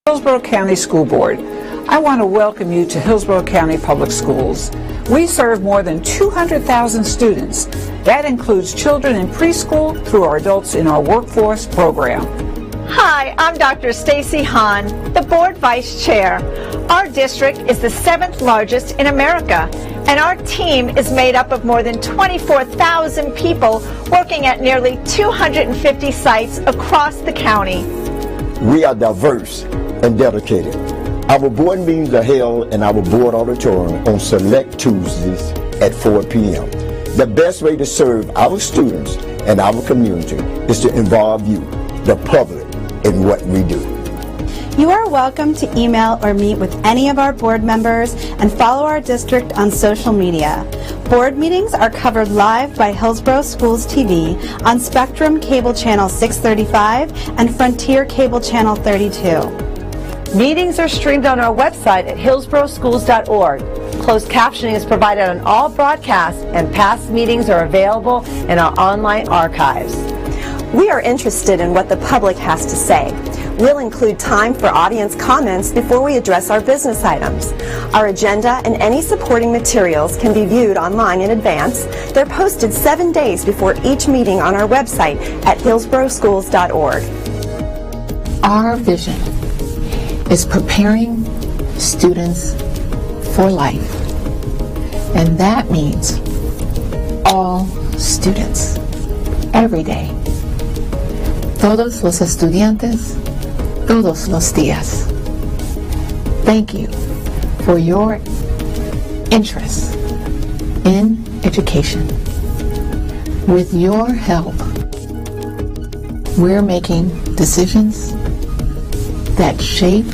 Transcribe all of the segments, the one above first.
Hillsborough County School Board. I want to welcome you to Hillsborough County Public Schools. We serve more than 200,000 students. That includes children in preschool through our adults in our workforce program. Hi, I'm Dr. Stacy Hahn, the Board Vice Chair. Our district is the 7th largest in America, and our team is made up of more than 24,000 people working at nearly 250 sites across the county. We are diverse and dedicated. Our board meetings are held in our board auditorium on select Tuesdays at 4 p.m. The best way to serve our students and our community is to involve you, the public, in what we do. You are welcome to email or meet with any of our board members and follow our district on social media. Board meetings are covered live by Hillsborough Schools TV on Spectrum Cable Channel 635 and Frontier Cable Channel 32. Meetings are streamed on our website at hillsboroughschools.org. Closed captioning is provided on all broadcasts, and past meetings are available in our online archives. We are interested in what the public has to say. We'll include time for audience comments before we address our business items. Our agenda and any supporting materials can be viewed online in advance. They're posted 7 days before each meeting on our website at hillsboroughschools.org. Our vision is preparing students for life, and that means all students, every day. Todos los estudiantes, todos los días. Thank you for your interest in education. With your help, we're making decisions that shape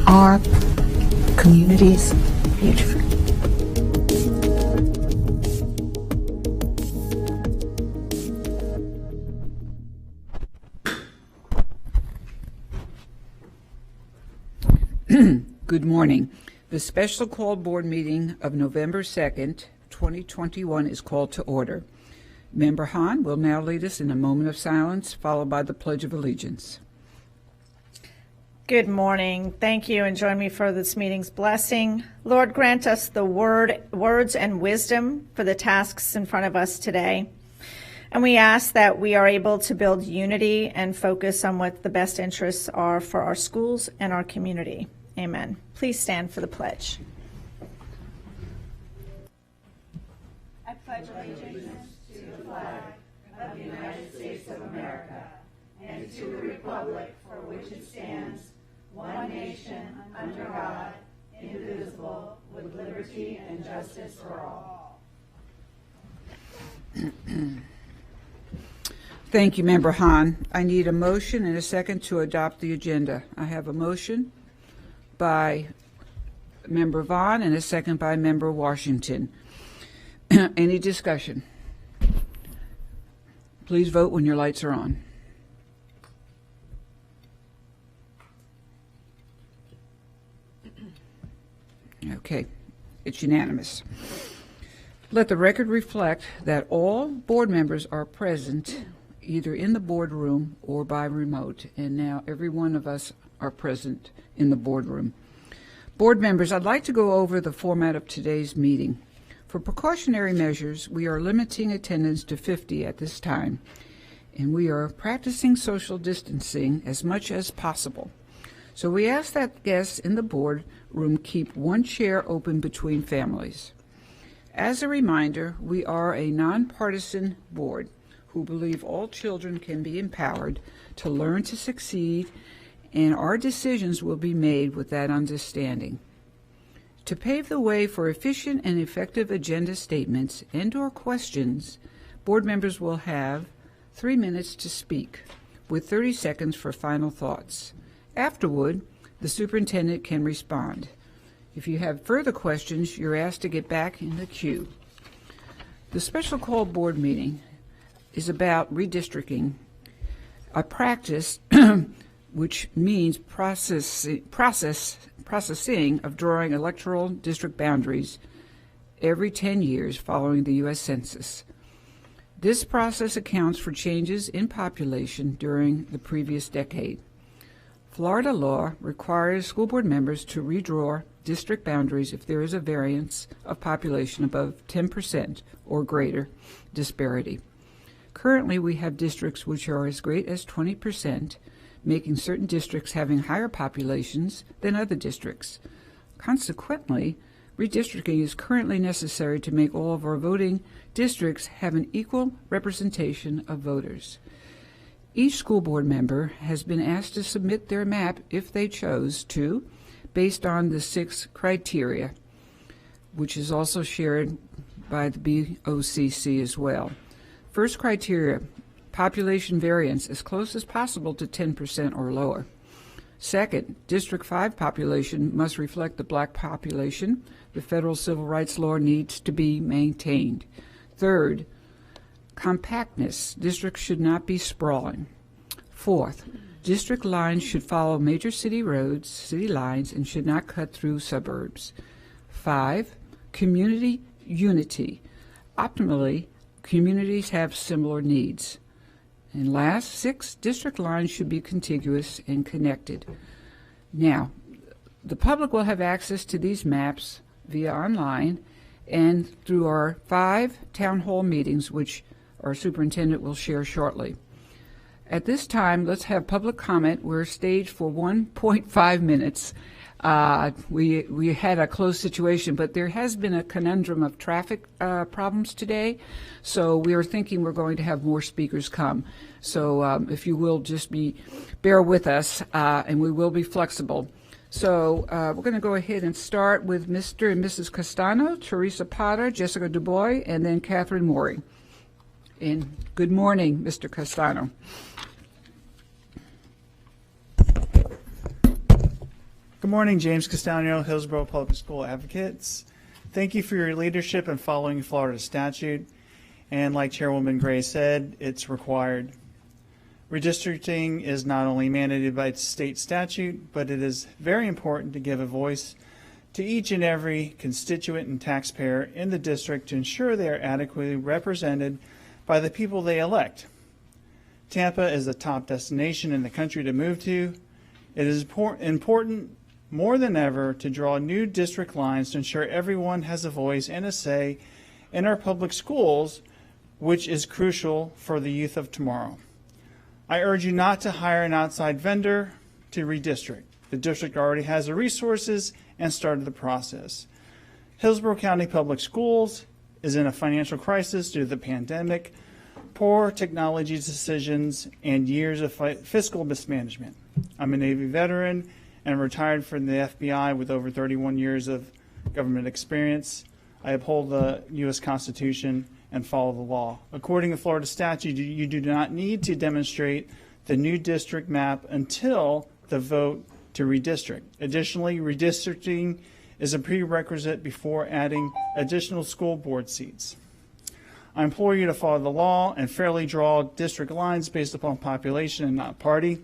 our community's future. Good morning. The special called board meeting of November 2nd, 2021 is called to order. Member Hahn will now lead us in a moment of silence, followed by the Pledge of Allegiance. Good morning. Thank you, and join me for this meeting's blessing. Lord, grant us the words and wisdom for the tasks in front of us today. And we ask that we are able to build unity and focus on what the best interests are for our schools and our community. Amen. Please stand for the pledge. I pledge allegiance to the flag of the United States of America and to the republic for which it stands, one nation, under God, indivisible, with liberty and justice for all. Thank you, Member Hahn. I need a motion and a second to adopt the agenda. I have a motion by Member Vaughn and a second by Member Washington. Any discussion? Please vote when your lights are on. Okay, it's unanimous. Let the record reflect that all board members are present either in the boardroom or by remote, and now every one of us are present in the boardroom. Board members, I'd like to go over the format of today's meeting. For precautionary measures, we are limiting attendance to 50 at this time, and we are practicing social distancing as much as possible. So we ask that guests in the boardroom keep one chair open between families. As a reminder, we are a nonpartisan board who believe all children can be empowered to learn to succeed, and our decisions will be made with that understanding. To pave the way for efficient and effective agenda statements and/or questions, board members will have 3 minutes to speak, with 30 seconds for final thoughts. Afterward, the superintendent can respond. If you have further questions, you're asked to get back in the queue. The special call board meeting is about redistricting, a practice which means processing of drawing electoral district boundaries every 10 years following the U.S. Census. This process accounts for changes in population during the previous decade. Florida law requires school board members to redraw district boundaries if there is a variance of population above 10% or greater disparity. Currently, we have districts which are as great as 20%, making certain districts having higher populations than other districts. Consequently, redistricting is currently necessary to make all of our voting districts have an equal representation of voters. Each school board member has been asked to submit their map, if they chose to, based on the 6 criteria, which is also shared by the BOCC as well. First criteria, population variance as close as possible to 10% or lower. Second, District 5 population must reflect the black population. The federal civil rights law needs to be maintained. Third, compactness. Districts should not be sprawling. Fourth, district lines should follow major city roads, city lines, and should not cut through suburbs. 5, community unity. Optimally, communities have similar needs. And last, 6, district lines should be contiguous and connected. Now, the public will have access to these maps via online and through our 5 town hall meetings, which our superintendent will share shortly. At this time, let's have public comment. We're staged for 1.5 minutes. We had a closed situation, but there has been a conundrum of traffic problems today, so we are thinking we're going to have more speakers come. So if you will just bear with us, and we will be flexible. So we're going to go ahead and start with Mr. and Mrs. Castano, Teresa Potter, Jessica DuBois, and then Catherine Morey. And good morning, Mr. Castano. Good morning, James Castano, Hillsborough Public School Advocates. Thank you for your leadership in following Florida statute. And like Chairwoman Gray said, it's required. Redistricting is not only mandated by state statute, but it is very important to give a voice to each and every constituent and taxpayer in the district to ensure they are adequately represented by the people they elect. Tampa is the top destination in the country to move to. It is important more than ever to draw new district lines to ensure everyone has a voice and a say in our public schools, which is crucial for the youth of tomorrow. I urge you not to hire an outside vendor to redistrict. The district already has the resources and started the process. Hillsborough County Public Schools is in a financial crisis due to the pandemic, poor technology decisions, and years of fiscal mismanagement. I'm a Navy veteran and retired from the FBI with over 31 years of government experience. I uphold the U.S. Constitution and follow the law. According to Florida statute, you do not need to demonstrate the new district map until the vote to redistrict. Additionally, redistricting is a prerequisite before adding additional school board seats. I implore you to follow the law and fairly draw district lines based upon population and not party.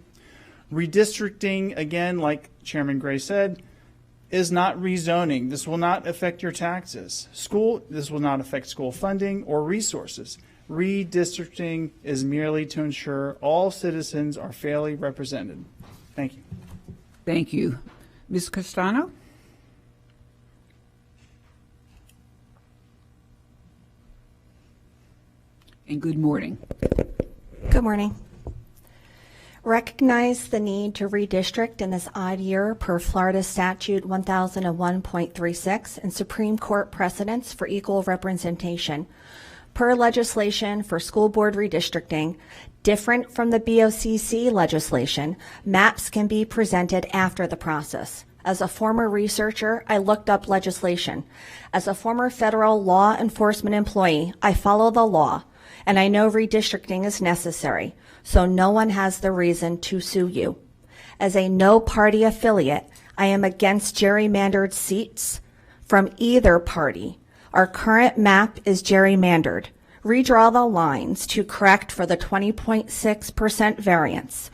Redistricting, again, like Chairman Gray said, is not rezoning. This will not affect your taxes. This will not affect school funding or resources. Redistricting is merely to ensure all citizens are fairly represented. Thank you. Thank you. Ms. Castano? And good morning. Good morning. Recognize the need to redistrict in this odd year per Florida Statute 1001.36 and Supreme Court precedents for equal representation. Per legislation for school board redistricting, different from the BOCC legislation, maps can be presented after the process. As a former researcher, I looked up legislation. As a former federal law enforcement employee, I follow the law, and I know redistricting is necessary, so no one has the reason to sue you. As a no-party affiliate, I am against gerrymandered seats from either party. Our current map is gerrymandered. Redraw the lines to correct for the 20.6% variance.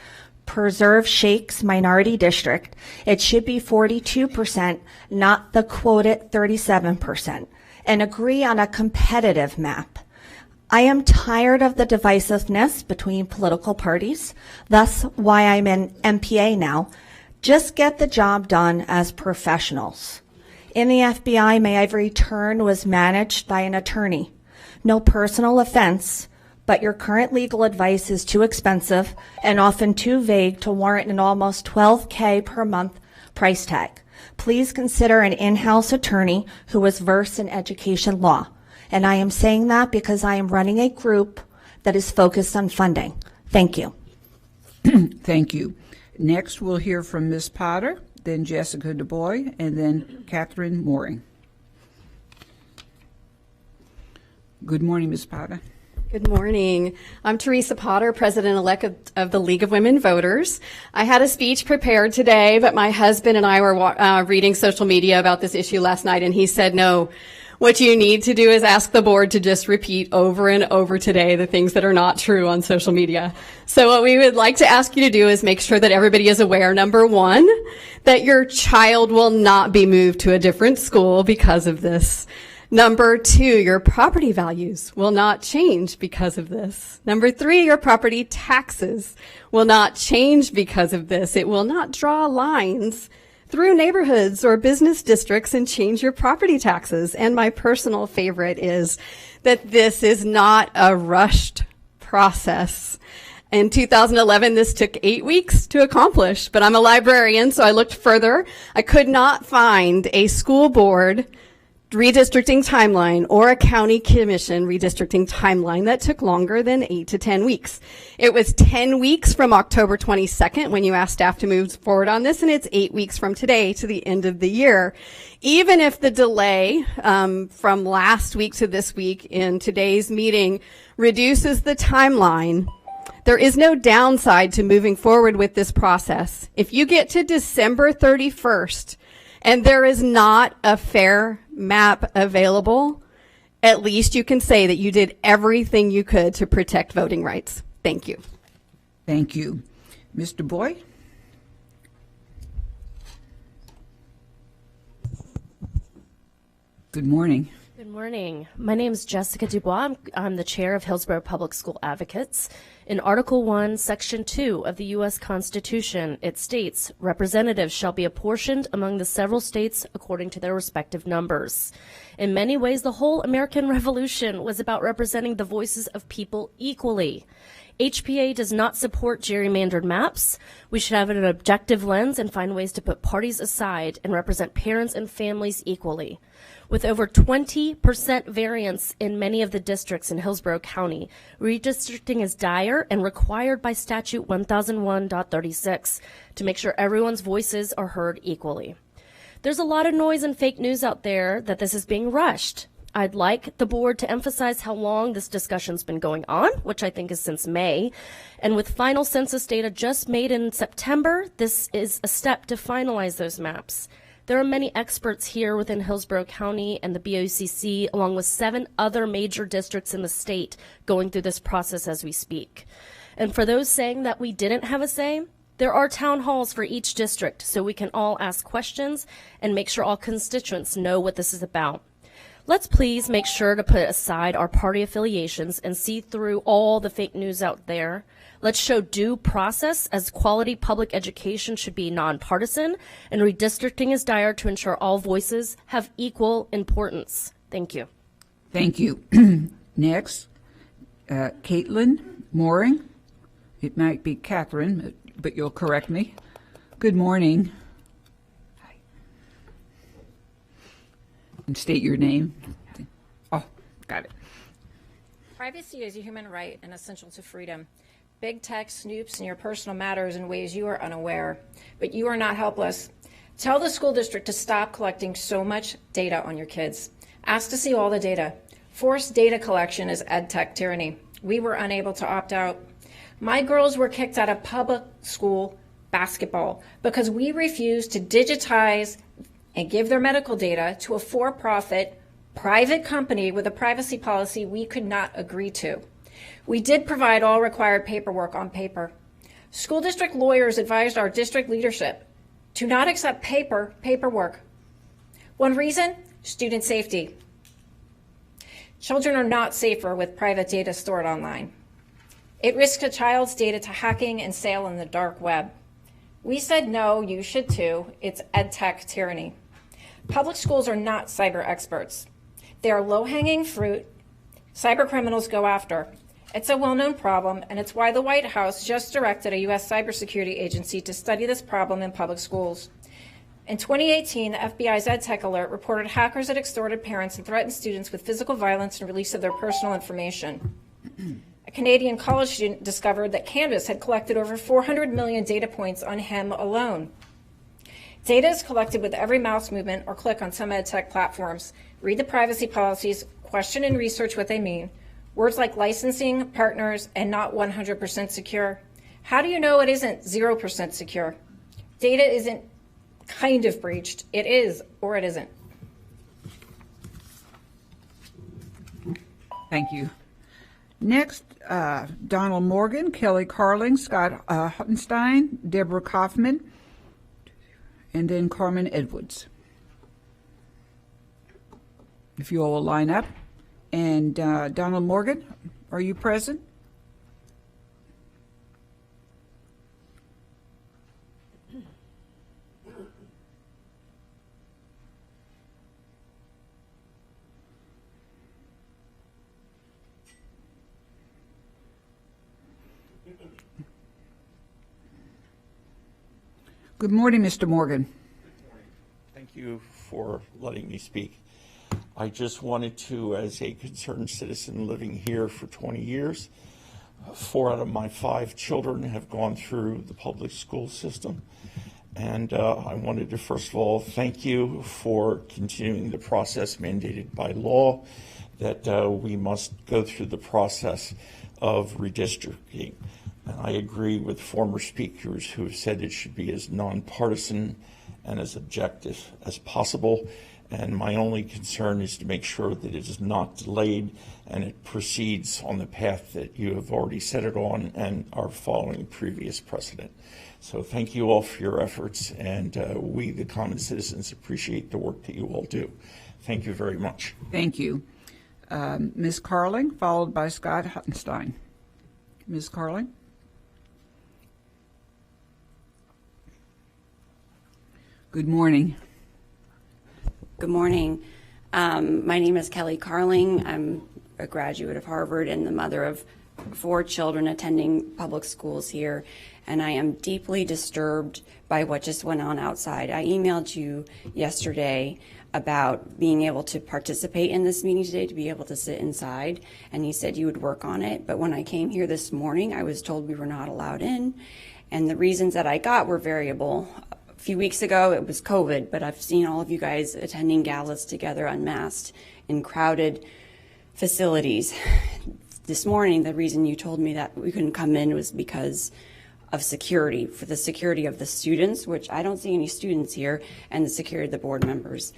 Preserve Shake's minority district. It should be 42%, not the quoted 37%. And agree on a competitive map. I am tired of the divisiveness between political parties, thus why I'm an MPA now. Just get the job done as professionals. In the FBI, my every turn was managed by an attorney. No personal offense, but your current legal advice is too expensive and often too vague to warrant an almost $12K per month price tag. Please consider an in-house attorney who is versed in education law. And I am saying that because I am running a group that is focused on funding. Thank you. Thank you. Next, we'll hear from Ms. Potter, then Jessica DuBois, and then Catherine Mooring. Good morning, Ms. Potter. Good morning. I'm Teresa Potter, President-elect of the League of Women Voters. I had a speech prepared today, but my husband and I were reading social media about this issue last night, and he said, no, what you need to do is ask the board to just repeat over and over today the things that are not true on social media. So what we would like to ask you to do is make sure that everybody is aware, number one, that your child will not be moved to a different school because of this. Number two, your property values will not change because of this. Number three, your property taxes will not change because of this. It will not draw lines through neighborhoods or business districts and change your property taxes. And my personal favorite is that this is not a rushed process. In 2011, this took 8 weeks to accomplish, but I'm a librarian, so I looked further. I could not find a school board redistricting timeline or a county commission redistricting timeline that took longer than 8 to 10 weeks. It was 10 weeks from October 22nd when you asked staff to move forward on this, and it's 8 weeks from today to the end of the year. Even if the delay from last week to this week in today's meeting reduces the timeline, there is no downside to moving forward with this process. If you get to December 31st and there is not a fair map available, at least you can say that you did everything you could to protect voting rights. Thank you. Thank you. Ms. DuBois? Good morning. Good morning. My name is Jessica DuBois. I'm the chair of Hillsborough Public School Advocates. In Article 1, Section 2 of the U.S. Constitution, it states, representatives shall be apportioned among the several states according to their respective numbers. In many ways, the whole American Revolution was about representing the voices of people equally. HPA does not support gerrymandered maps. We should have an objective lens and find ways to put parties aside and represent parents and families equally. With over 20% variance in many of the districts in Hillsborough County, redistricting is dire and required by Statute 1001.36 to make sure everyone's voices are heard equally. There's a lot of noise and fake news out there that this is being rushed. I'd like the board to emphasize how long this discussion's been going on, which I think is since May. And with final census data just made in September, this is a step to finalize those maps. There are many experts here within Hillsborough County and the BOCC, along with 7 other major districts in the state going through this process as we speak. And for those saying that we didn't have a say, there are town halls for each district so we can all ask questions and make sure all constituents know what this is about. Let's please make sure to put aside our party affiliations and see through all the fake news out there. Let's show due process, as quality public education should be nonpartisan, and redistricting is dire to ensure all voices have equal importance. Thank you. Thank you. Next, Caitlin Mooring. It might be Catherine, but you'll correct me. Good morning. Hi. And state your name. Oh, got it. Privacy is a human right and essential to freedom. Big tech snoops in your personal matters in ways you are unaware, but you are not helpless. Tell the school district to stop collecting so much data on your kids. Ask to see all the data. Forced data collection is ed tech tyranny. We were unable to opt out. My girls were kicked out of public school basketball because we refused to digitize and give their medical data to a for-profit private company with a privacy policy we could not agree to. We did provide all required paperwork on paper. School district lawyers advised our district leadership to not accept paperwork. One reason, student safety. Children are not safer with private data stored online. It risks a child's data to hacking and sale in the dark web. We said no, you should too. It's EdTech tyranny. Public schools are not cyber experts. They are low-hanging fruit cyber criminals go after. It's a well-known problem, and it's why the White House just directed a U.S. cybersecurity agency to study this problem in public schools. In 2018, the FBI's EdTech Alert reported hackers had extorted parents and threatened students with physical violence and release of their personal information. A Canadian college student discovered that Canvas had collected over 400 million data points on him alone. Data is collected with every mouse movement or click on some EdTech platforms. Read the privacy policies, question and research what they mean. Words like licensing, partners, and not 100% secure. How do you know it isn't 0% secure? Data isn't kind of breached. It is, or it isn't. Thank you. Next, Donald Morgan, Kelly Carling, Scott Huttenstein, Deborah Kaufman, and then Carmen Edwards. If you all will line up. And Donald Morgan, are you present? Good morning, Mr. Morgan. Good morning. Thank you for letting me speak. I just wanted to, as a concerned citizen living here for 20 years, 4 out of my 5 children have gone through the public school system. And I wanted to, first of all, thank you for continuing the process mandated by law that we must go through the process of redistricting. And I agree with former speakers who have said it should be as nonpartisan and as objective as possible. And my only concern is to make sure that it is not delayed and it proceeds on the path that you have already set it on and are following previous precedent. So thank you all for your efforts, and we, the common citizens, appreciate the work that you all do. Thank you very much. Thank you. Ms. Carling, followed by Scott Huttenstein. Ms. Carling? Good morning. Good morning. My name is Kelly Carling. I'm a graduate of Harvard and the mother of 4 children attending public schools here, and I am deeply disturbed by what just went on outside. I emailed you yesterday about being able to participate in this meeting today, to be able to sit inside, and you said you would work on it. But when I came here this morning, I was told we were not allowed in, and the reasons that I got were variable. A few weeks ago, it was COVID, but I've seen all of you guys attending galas together unmasked in crowded facilities. This morning, the reason you told me that we couldn't come in was because of security, for the security of the students, which I don't see any students here, and the security of the board members.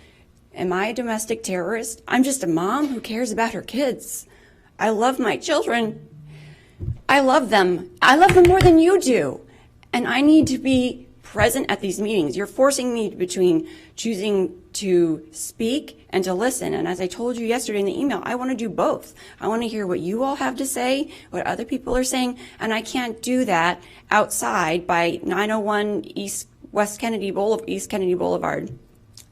Am I a domestic terrorist? I'm just a mom who cares about her kids. I love my children. I love them. I love them more than you do. And I need to be present at these meetings. You're forcing me between choosing to speak and to listen. And as I told you yesterday in the email, I want to do both. I want to hear what you all have to say, what other people are saying, and I can't do that outside by 901 East Kennedy Boulevard.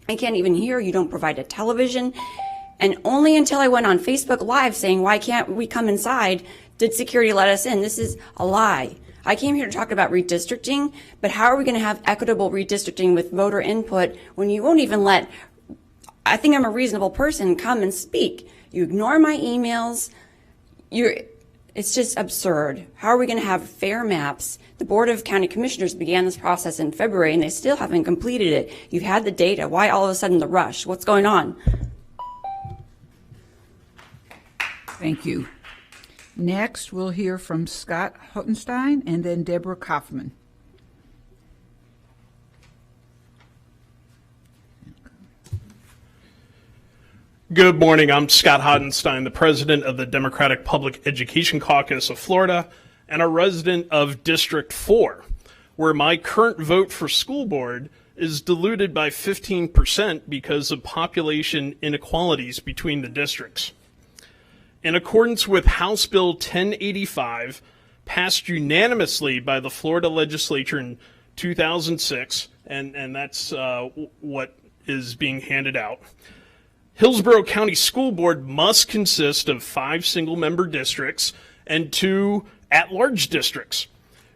I can't even hear. You don't provide a television. And only until I went on Facebook Live saying, why can't we come inside, did security let us in? This is a lie. I came here to talk about redistricting, but how are we going to have equitable redistricting with voter input when you won't even let, I think I'm a reasonable person, come and speak? You ignore my emails. It's just absurd. How are we going to have fair maps? The Board of County Commissioners began this process in February, and they still haven't completed it. You've had the data. Why all of a sudden the rush? What's going on? Thank you. Next, we'll hear from Scott Huttenstein and then Deborah Kaufman. Good morning. I'm Scott Huttenstein, the president of the Democratic Public Education Caucus of Florida and a resident of District 4, where my current vote for school board is diluted by 15% because of population inequalities between the districts. In accordance with House Bill 1085, passed unanimously by the Florida legislature in 2006, and that's what is being handed out. Hillsborough County School Board must consist of 5 single-member districts and 2 at-large districts.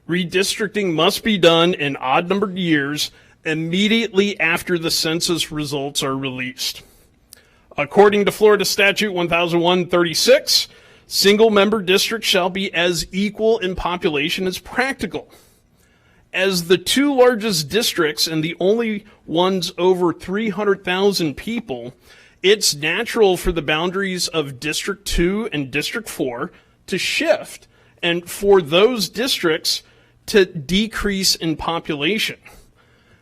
Redistricting must be done in odd-numbered years immediately after the census results are released. According to Florida Statute 1001-36, single-member districts shall be as equal in population as practical. As the 2 largest districts and the only ones over 300,000 people, it's natural for the boundaries of District 2 and District 4 to shift, and for those districts to decrease in population.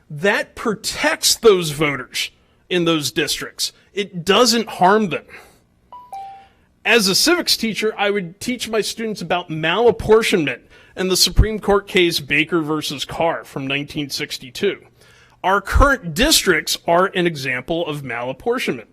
That protects those voters in those districts. It doesn't harm them. As a civics teacher, I would teach my students about malapportionment and the Supreme Court case Baker versus Carr from 1962. Our current districts are an example of malapportionment.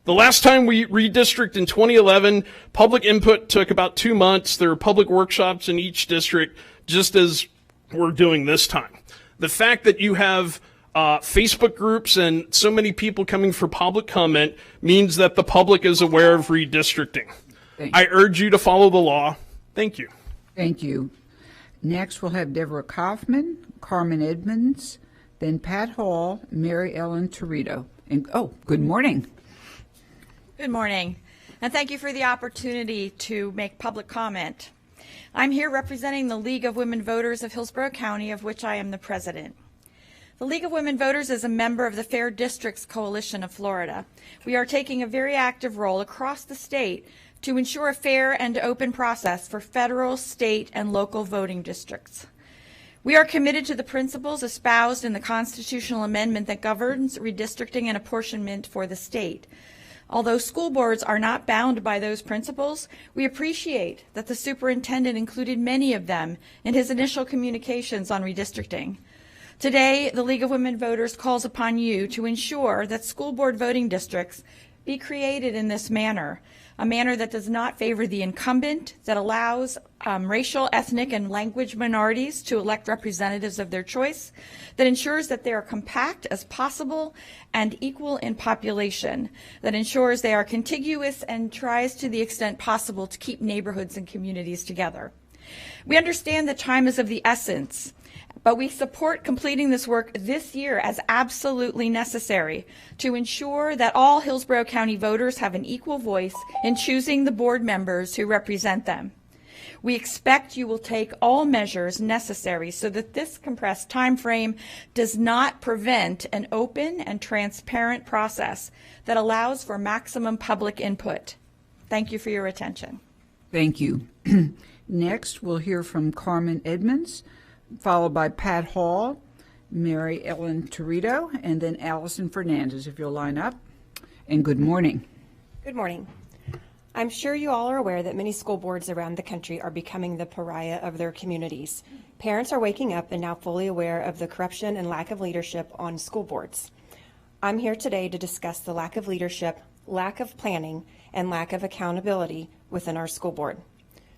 The last time we redistricted in 2011, public input took about 2 months. There were public workshops in each district, just as we're doing this time. The fact that you have Facebook groups and so many people coming for public comment means that the public is aware of redistricting. I urge you to follow the law. Thank you. Thank you. Next, we'll have Deborah Kaufman, Carmen Edmonds, then Pat Hall, Mary Ellen Torito. And good morning. Good morning, and thank you for the opportunity to make public comment. I'm here representing the League of Women Voters of Hillsborough County, of which I am the president. The League of Women Voters is a member of the Fair Districts Coalition of Florida. We are taking a very active role across the state to ensure a fair and open process for federal, state, and local voting districts. We are committed to the principles espoused in the constitutional amendment that governs redistricting and apportionment for the state. Although school boards are not bound by those principles, we appreciate that the superintendent included many of them in his initial communications on redistricting. Today, the League of Women Voters calls upon you to ensure that school board voting districts be created in this manner, a manner that does not favor the incumbent, that allows racial, ethnic, and language minorities to elect representatives of their choice, that ensures that they are compact as possible and equal in population, that ensures they are contiguous and tries to the extent possible to keep neighborhoods and communities together. We understand that time is of the essence, but we support completing this work this year as absolutely necessary to ensure that all Hillsborough County voters have an equal voice in choosing the board members who represent them. We expect you will take all measures necessary so that this compressed time frame does not prevent an open and transparent process that allows for maximum public input. Thank you for your attention. Thank you. Next, we'll hear from Carmen Edmonds, followed by Pat Hall, Mary Ellen Torito, and then Allison Fernandez, if you'll line up. And good morning. Good morning. I'm sure you all are aware that many school boards around the country are becoming the pariah of their communities. Parents are waking up and now fully aware of the corruption and lack of leadership on school boards. I'm here today to discuss the lack of leadership, lack of planning, and lack of accountability within our school board.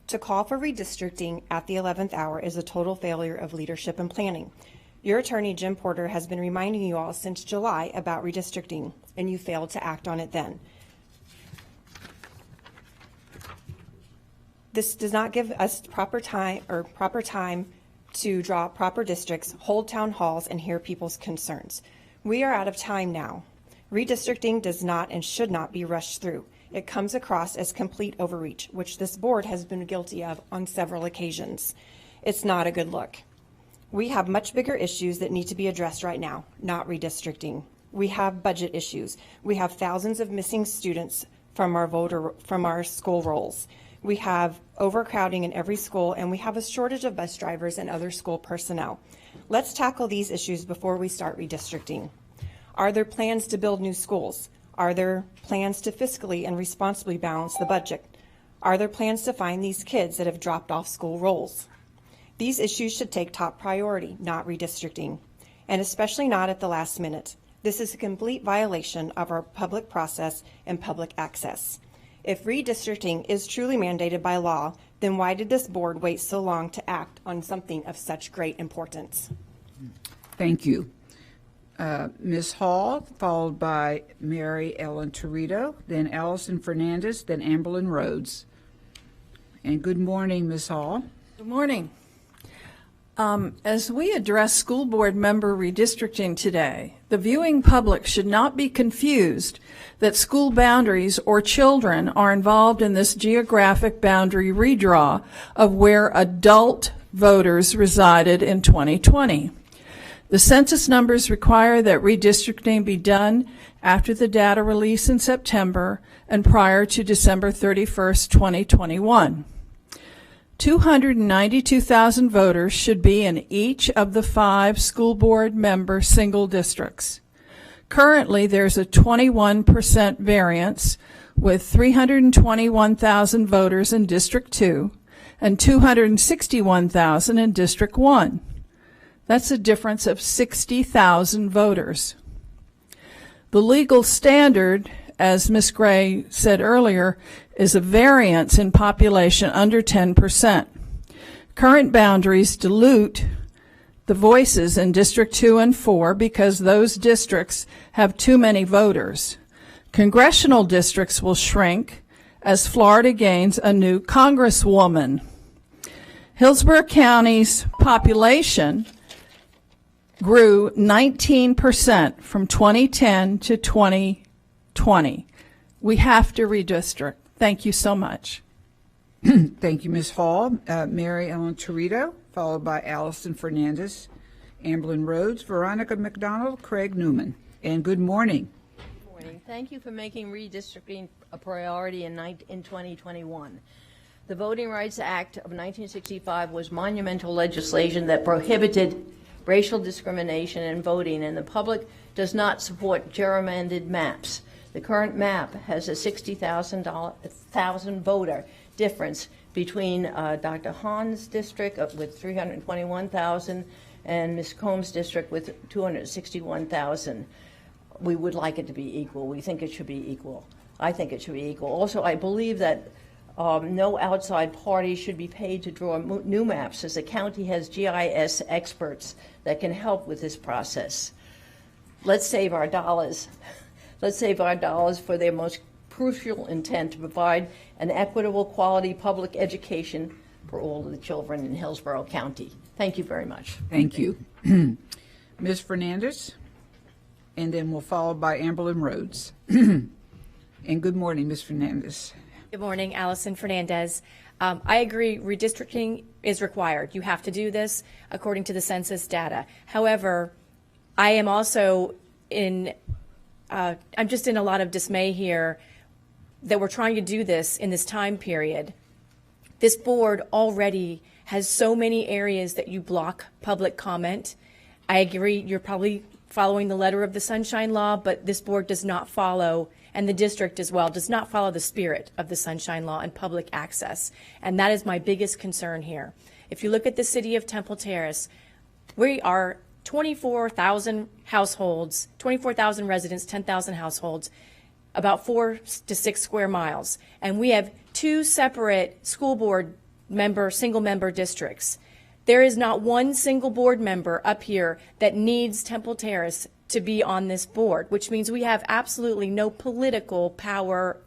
To call for redistricting at the 11th hour is a total failure of leadership and planning. Your attorney, Jim Porter, has been reminding you all since July about redistricting, and you failed to act on it then. This does not give us proper time to draw proper districts, hold town halls, and hear people's concerns. We are out of time now. Redistricting does not and should not be rushed through. It comes across as complete overreach, which this board has been guilty of on several occasions. It's not a good look. We have much bigger issues that need to be addressed right now, not redistricting. We have budget issues. We have thousands of missing students from our school rolls. We have overcrowding in every school, and we have a shortage of bus drivers and other school personnel. Let's tackle these issues before we start redistricting. Are there plans to build new schools? Are there plans to fiscally and responsibly balance the budget? Are there plans to find these kids that have dropped off school rolls? These issues should take top priority, not redistricting, and especially not at the last minute. This is a complete violation of our public process and public access. If redistricting is truly mandated by law, then why did this board wait so long to act on something of such great importance? Thank you. Ms. Hall, followed by Mary Ellen Torito, then Allison Fernandez, then Amberlyn Rhodes. And good morning, Ms. Hall. Good morning. As we address school board member redistricting today, the viewing public should not be confused that school boundaries or children are involved in this geographic boundary redraw of where adult voters resided in 2020. The census numbers require that redistricting be done after the data release in September and prior to December 31st, 2021. 292,000 voters should be in each of the 5 school board member single districts. Currently, there's a 21% variance with 321,000 voters in District 2 and 261,000 in District 1. That's a difference of 60,000 voters. The legal standard, as Ms. Gray said earlier, is a variance in population under 10%. Current boundaries dilute the voices in District 2 and 4 because those districts have too many voters. Congressional districts will shrink as Florida gains a new congresswoman. Hillsborough County's population grew 19% from 2010 to 2020. We have to redistrict. Thank you so much. Thank you, Ms. Hall. Mary Ellen Torito, followed by Allison Fernandez, Amberlyn Rhodes, Veronica McDonald, Craig Newman. And good morning. Good morning. Thank you for making redistricting a priority in 2021. The Voting Rights Act of 1965 was monumental legislation that prohibited racial discrimination in voting, and the public does not support gerrymandered maps. The current map has a 60,000 voter difference between Dr. Hahn's district with 321,000 and Ms. Combs' district with 261,000. We would like it to be equal. We think it should be equal. I think it should be equal. Also, I believe that no outside party should be paid to draw new maps, as the county has GIS experts that can help with this process. Let's save our dollars. Let's save our dollars for their most crucial intent to provide an equitable, quality public education for all of the children in Hillsborough County. Thank you very much. Thank you. Ms. Fernandez, and then we'll follow by Amberlyn Rhodes. And good morning, Ms. Fernandez. Good morning, Allison Fernandez. I agree, redistricting is required. You have to do this according to the census data. However, I am also I'm just in a lot of dismay here that we're trying to do this in this time period. This board already has so many areas that you block public comment. I agree, you're probably following the letter of the Sunshine Law, but this board does not follow, and the district as well, does not follow the spirit of the Sunshine Law and public access. And that is my biggest concern here. If you look at the city of Temple Terrace, we are 24,000 households, 24,000 residents, 10,000 households, about 4 to 6 square miles. And we have 2 separate school board single member districts. There is not one single board member up here that needs Temple Terrace to be on this board, which means we have absolutely no political power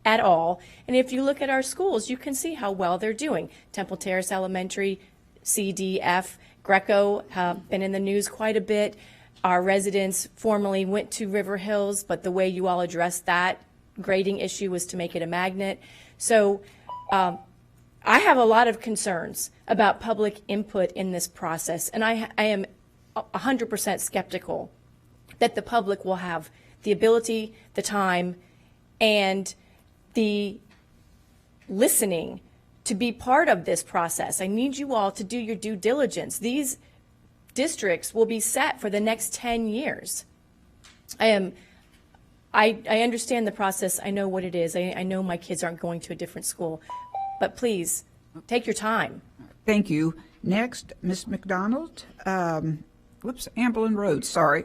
at all. And if you look at our schools, you can see how well they're doing. Temple Terrace Elementary, CDF, Greco have been in the news quite a bit. Our residents formerly went to River Hills, but the way you all addressed that grading issue was to make it a magnet. So I have a lot of concerns about public input in this process, and I am 100% skeptical that the public will have the ability, the time, and the listening to be part of this process. I need you all to do your due diligence. These districts will be set for the next 10 years. I understand the process. I know what it is. I know my kids aren't going to a different school, but please take your time. Thank you. Next, Ms. McDonald. Amberlyn Rhodes, sorry.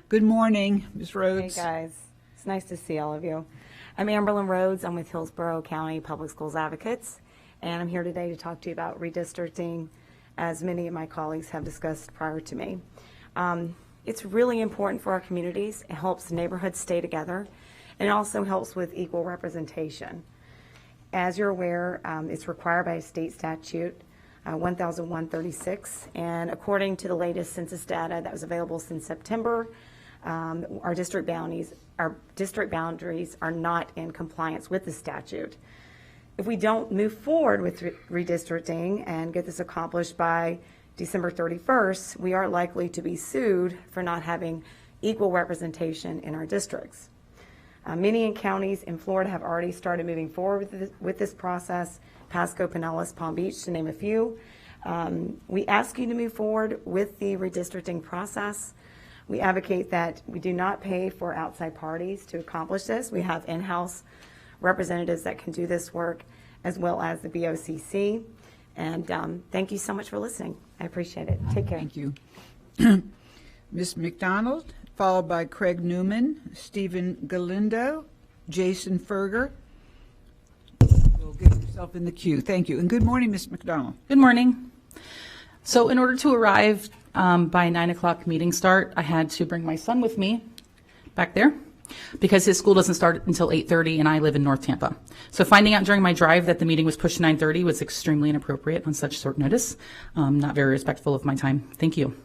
Good morning, Ms. Rhodes. Hey guys, it's nice to see all of you. I'm Amberlyn Rhodes. I'm with Hillsborough County Public Schools Advocates, and I'm here today to talk to you about redistricting as many of my colleagues have discussed prior to me. It's really important for our communities. It helps neighborhoods stay together, and it also helps with equal representation. As you're aware, it's required by a state statute, 100136, and according to the latest census data that was available since September, our district boundaries are not in compliance with the statute. If we don't move forward with redistricting and get this accomplished by December 31st, we are likely to be sued for not having equal representation in our districts. Many counties in Florida have already started moving forward with this process, Pasco, Pinellas, Palm Beach, to name a few. We ask you to move forward with the redistricting process. We advocate that we do not pay for outside parties to accomplish this. We have in-house representatives that can do this work, as well as the BOCC. And thank you so much for listening. I appreciate it. Take care. Thank you. Ms. McDonald, followed by Craig Newman, Stephen Galindo, Jason Ferger. You'll get yourself in the queue. Thank you. And good morning, Ms. McDonald. Good morning. So in order to arrive by 9 o'clock meeting start, I had to bring my son with me back there because his school doesn't start until 8:30 and I live in North Tampa. So finding out during my drive that the meeting was pushed to 9:30 was extremely inappropriate on such short notice. Not very respectful of my time. Thank you.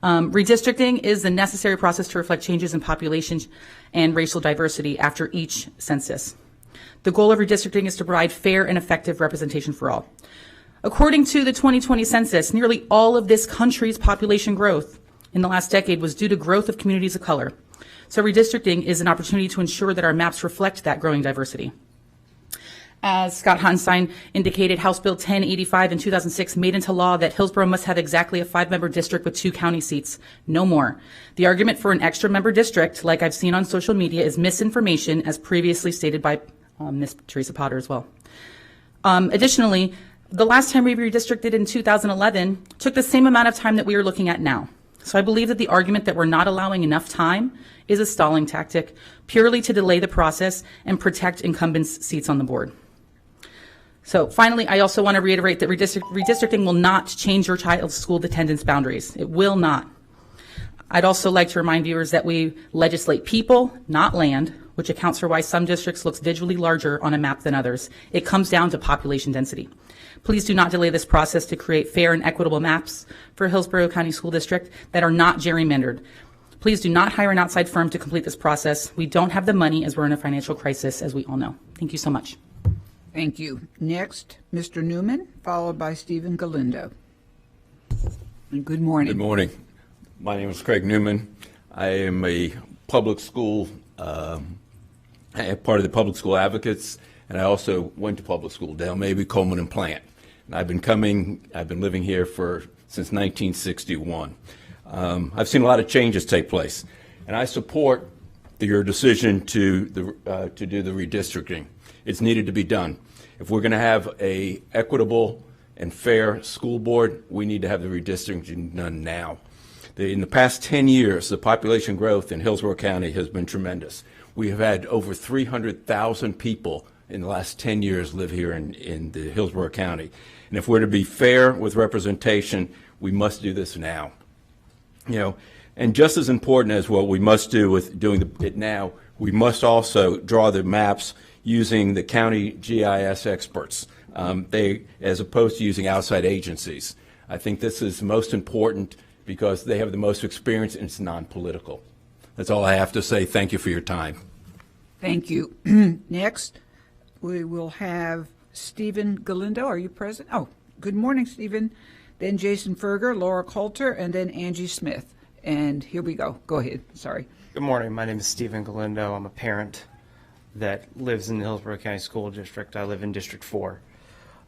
Redistricting is the necessary process to reflect changes in population and racial diversity after each census. The goal of redistricting is to provide fair and effective representation for all. According to the 2020 census, nearly all of this country's population growth in the last decade was due to growth of communities of color. So redistricting is an opportunity to ensure that our maps reflect that growing diversity. As Scott Hottenstein indicated, House Bill 1085 in 2006 made into law that Hillsborough must have exactly a 5-member district with 2 county seats, no more. The argument for an extra member district, like I've seen on social media, is misinformation, as previously stated by Ms. Teresa Potter as well. Additionally, the last time we redistricted in 2011 took the same amount of time that we are looking at now. So I believe that the argument that we're not allowing enough time is a stalling tactic, purely to delay the process and protect incumbents' seats on the board. So finally, I also want to reiterate that redistricting will not change your child's school attendance boundaries. It will not. I'd also like to remind viewers that we legislate people, not land, which accounts for why some districts look visually larger on a map than others. It comes down to population density. Please do not delay this process to create fair and equitable maps for Hillsborough County School District that are not gerrymandered. Please do not hire an outside firm to complete this process. We don't have the money as we're in a financial crisis, as we all know. Thank you so much. Thank you. Next, Mr. Newman, followed by Stephen Galindo. And good morning. Good morning. My name is Craig Newman. I am a public school, part of the Public School Advocates, and I also went to public school, Dale Mabee, Coleman, and Plant. And I've been living here since 1961. I've seen a lot of changes take place, and I support your decision to do the redistricting. It's needed to be done. If we're going to have a equitable and fair school board, we need to have the redistricting done now. In the past 10 years, the population growth in Hillsborough County has been tremendous. We have had over 300,000 people in the last 10 years live here in the Hillsborough County. And if we're to be fair with representation, we must do this now. And just as important as what we must do with doing it now, we must also draw the maps using the county GIS experts, as opposed to using outside agencies. I think this is most important because they have the most experience and it's non-political. That's all I have to say. Thank you for your time. Thank you. Next, we will have Stephen Galindo. Are you present? Oh, good morning, Stephen. Then Jason Ferger, Laura Coulter, and then Angie Smith. And here we go. Go ahead. Sorry. Good morning. My name is Stephen Galindo. I'm a parent that lives in the Hillsborough County School District. I live in District 4.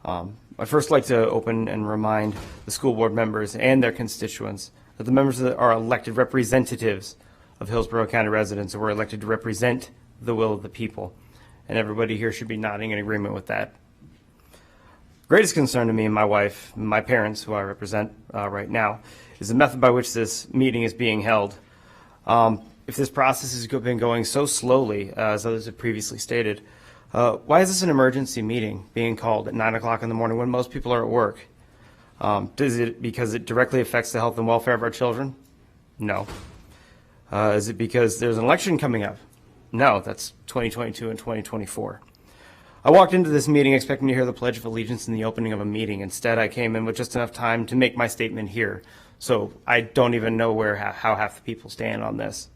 I'd first like to open and remind the school board members and their constituents that the members are elected representatives of Hillsborough County residents, and we're elected to represent the will of the people. And everybody here should be nodding in agreement with that. Greatest concern to me and my wife, and my parents, who I represent right now, is the method by which this meeting is being held. If this process has been going so slowly, as others have previously stated, why is this an emergency meeting being called at 9 o'clock in the morning when most people are at work? Is it because it directly affects the health and welfare of our children? No. Is it because there's an election coming up? No, that's 2022 and 2024. I walked into this meeting expecting to hear the Pledge of Allegiance in the opening of a meeting. Instead, I came in with just enough time to make my statement here. So I don't even know how half the people stand on this.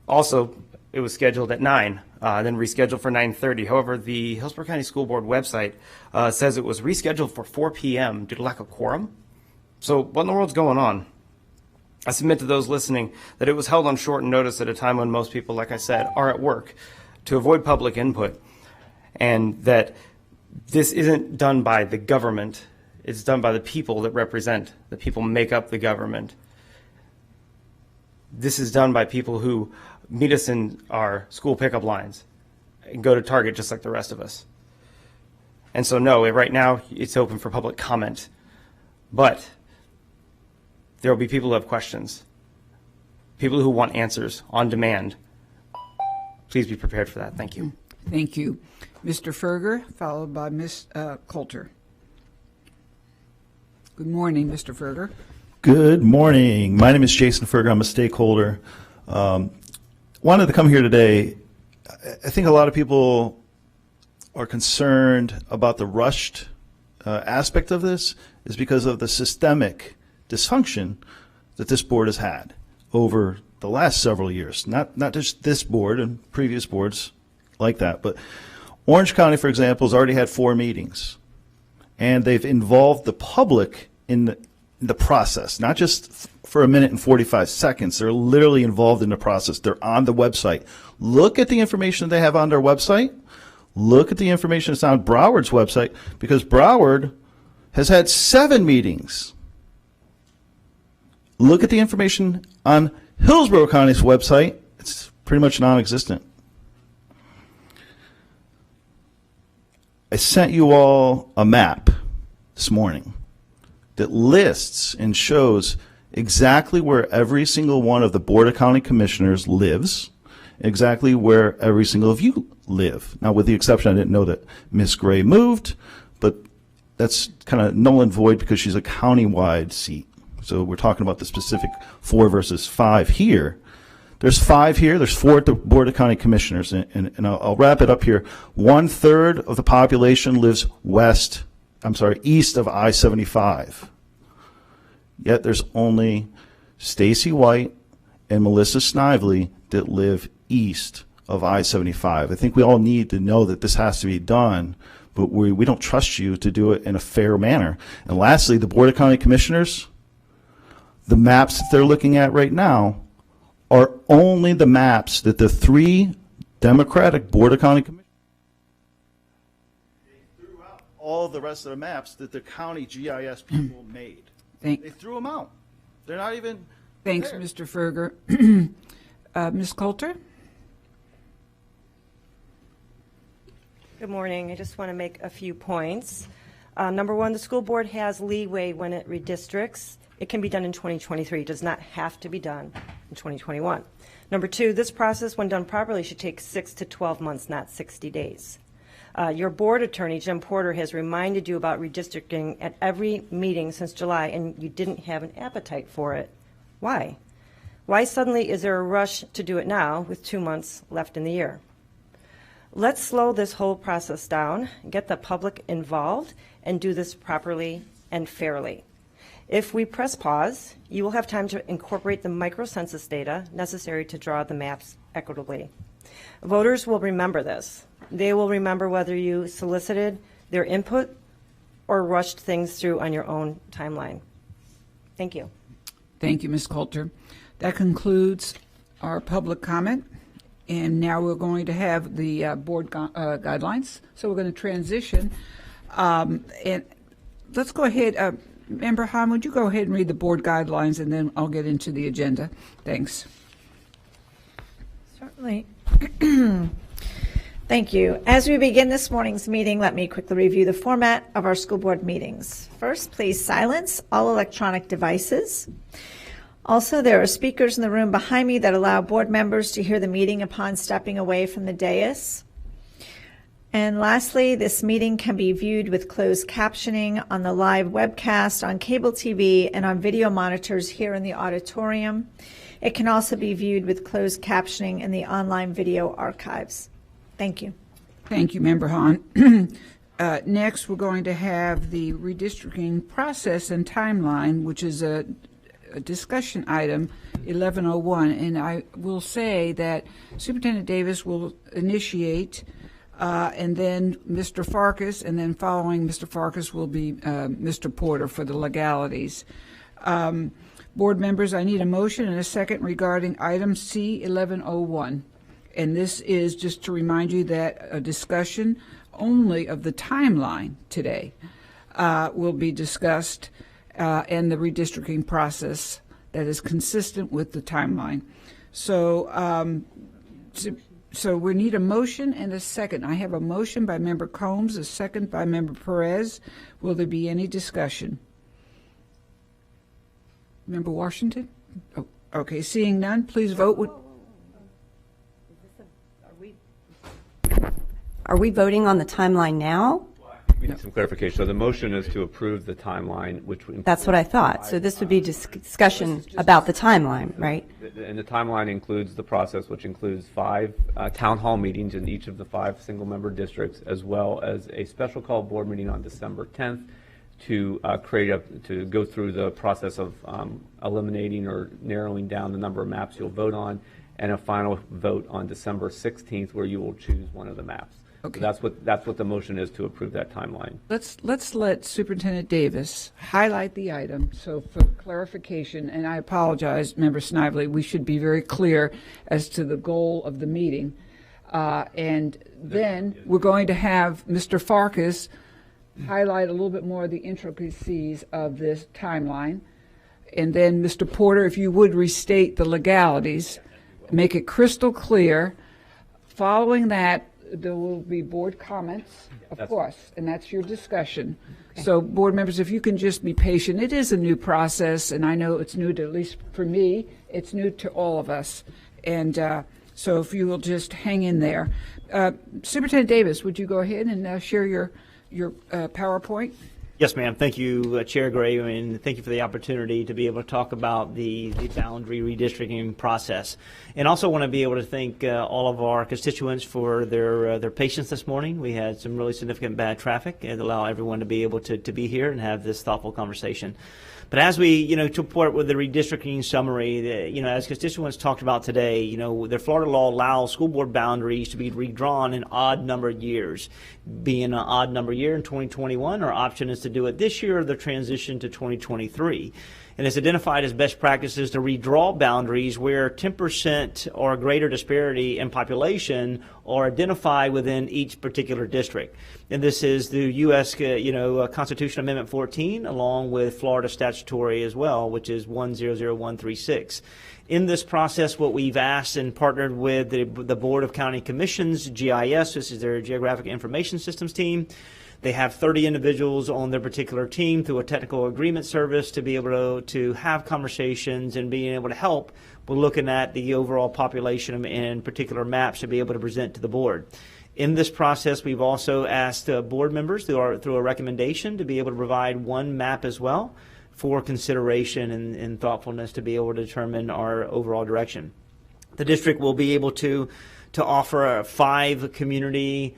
Also, it was scheduled at 9, then rescheduled for 9:30. However, the Hillsborough County School Board website says it was rescheduled for 4 p.m. due to lack of quorum. So what in the world's going on? I submit to those listening that it was held on short notice at a time when most people, like I said, are at work to avoid public input, and that this isn't done by the government. It's done by the people that represent, the people make up the government. This is done by people who meet us in our school pickup lines and go to Target just like the rest of us. And so no, right now it's open for public comment, but there will be people who have questions, people who want answers on demand. Please be prepared for that. Thank you. Thank you. Mr. Ferger, followed by Ms. Coulter. Good morning, Mr. Ferger. Good morning. My name is Jason Ferger. I'm a stakeholder. Wanted to come here today. I think a lot of people are concerned about the rushed aspect of this is because of the systemic dysfunction that this board has had over the last several years. Not just this board and previous boards like that, but Orange County, for example, has already had 4 meetings, and they've involved the public in the process, not just for a minute and 45 seconds. They're literally involved in the process. They're on the website. Look at the information they have on their website. Look at the information that's on Broward's website, because Broward has had 7 meetings. Look at the information on Hillsborough County's website. It's pretty much non-existent. I sent you all a map this morning that lists and shows exactly where every single one of the Board of County Commissioners lives, exactly where every single of you live. Now, with the exception, I didn't know that Miss Gray moved, but that's kind of null and void because she's a county-wide seat. So we're talking about the specific 4 versus 5 here. There's 5 here. There's 4 at the Board of County Commissioners. And I'll wrap it up here. 1/3 of the population lives east of I-75. Yet there's only Stacy White and Melissa Snively that live east of I-75. I think we all need to know that this has to be done, but we don't trust you to do it in a fair manner. And lastly, the Board of County Commissioners, the maps that they're looking at right now are only the maps that the 3 Democratic Board of County Commissioners, they threw out all the rest of the maps that the county GIS people made. They threw them out. They're not even Thanks, there. Mr. Ferger. Ms. Coulter? Good morning. I just want to make a few points. Number one, the school board has leeway when it redistricts. It can be done in 2023. It does not have to be done in 2021. Number two, this process, when done properly, should take 6 to 12 months, not 60 days. Your board attorney, Jim Porter, has reminded you about redistricting at every meeting since July, and you didn't have an appetite for it. Why? Why suddenly is there a rush to do it now with 2 months left in the year? Let's slow this whole process down, get the public involved, and do this properly and fairly. If we press pause, you will have time to incorporate the microcensus data necessary to draw the maps equitably. Voters will remember this. They will remember whether you solicited their input or rushed things through on your own timeline. Thank you. Thank you, Ms. Coulter. That concludes our public comment. And now we're going to have the board guidelines. So we're going to transition. And let's go ahead. Member Hahn, would you go ahead and read the board guidelines, and then I'll get into the agenda. Thanks. Certainly. Thank you. As we begin this morning's meeting, let me quickly review the format of our school board meetings. First, please silence all electronic devices. Also, there are speakers in the room behind me that allow board members to hear the meeting upon stepping away from the dais. And lastly, this meeting can be viewed with closed captioning on the live webcast on cable TV and on video monitors here in the auditorium. It can also be viewed with closed captioning in the online video archives. Thank you. Thank you, Member Hahn. Next, we're going to have the redistricting process and timeline, which is a discussion item 1101. And I will say that Superintendent Davis will initiate, and then Mr. Farkas, and then following Mr. Farkas will be Mr. Porter for the legalities. Board members, I need a motion and a second regarding item C 1101. And this is just to remind you that a discussion only of the timeline today will be discussed, and the redistricting process that is consistent with the timeline. So, so we need a motion and a second. I have a motion by Member Combs, a second by Member Perez. Will there be any discussion? Member Washington? Oh, okay, seeing none, please vote. Are we voting on the timeline now? We need some clarification. So the motion is to approve the timeline, which would That's what I thought. So this would be discussion about the timeline, right? And the timeline includes the process, which includes 5 town hall meetings in each of the 5 single-member districts, as well as a special call board meeting on December 10th to to go through the process of eliminating or narrowing down the number of maps you'll vote on, and a final vote on December 16th, where you will choose one of the maps. Okay. So that's what the motion is, to approve that timeline. Let's let Superintendent Davis highlight the item. So for clarification, and I apologize, Member Snively, we should be very clear as to the goal of the meeting. And then we're going to have Mr. Farkas highlight a little bit more of the intricacies of this timeline. And then Mr. Porter, if you would restate the legalities, make it crystal clear. Following that, there will be board comments, of course, and that's your discussion. Okay. So board members, if you can just be patient. It is a new process, and I know it's new to, at least for me, it's new to all of us. And so if you will just hang in there. Superintendent Davis, would you go ahead and share your PowerPoint? Yes, ma'am. Thank you, Chair Gray, and thank you for the opportunity to be able to talk about the boundary redistricting process. And also want to be able to thank all of our constituents for their patience this morning. We had some really significant bad traffic, and allow everyone to be able to be here and have this thoughtful conversation. But as we, to support with the redistricting summary, as constituents talked about today, the Florida law allows school board boundaries to be redrawn in odd numbered years. Being an odd number year in 2021, our option is to do it this year or the transition to 2023. And it's identified as best practices to redraw boundaries where 10% or greater disparity in population are identified within each particular district. And this is the U.S. Constitution Amendment 14, along with Florida statutory as well, which is 100136. In this process, what we've asked and partnered with the Board of County Commissions, GIS, this is their Geographic Information Systems team. They have 30 individuals on their particular team through a technical agreement service to be able to have conversations and being able to help with looking at the overall population and particular maps to be able to present to the board. In this process, we've also asked board members through a recommendation to be able to provide one map as well for consideration and thoughtfulness to be able to determine our overall direction. The district will be able to offer 5 community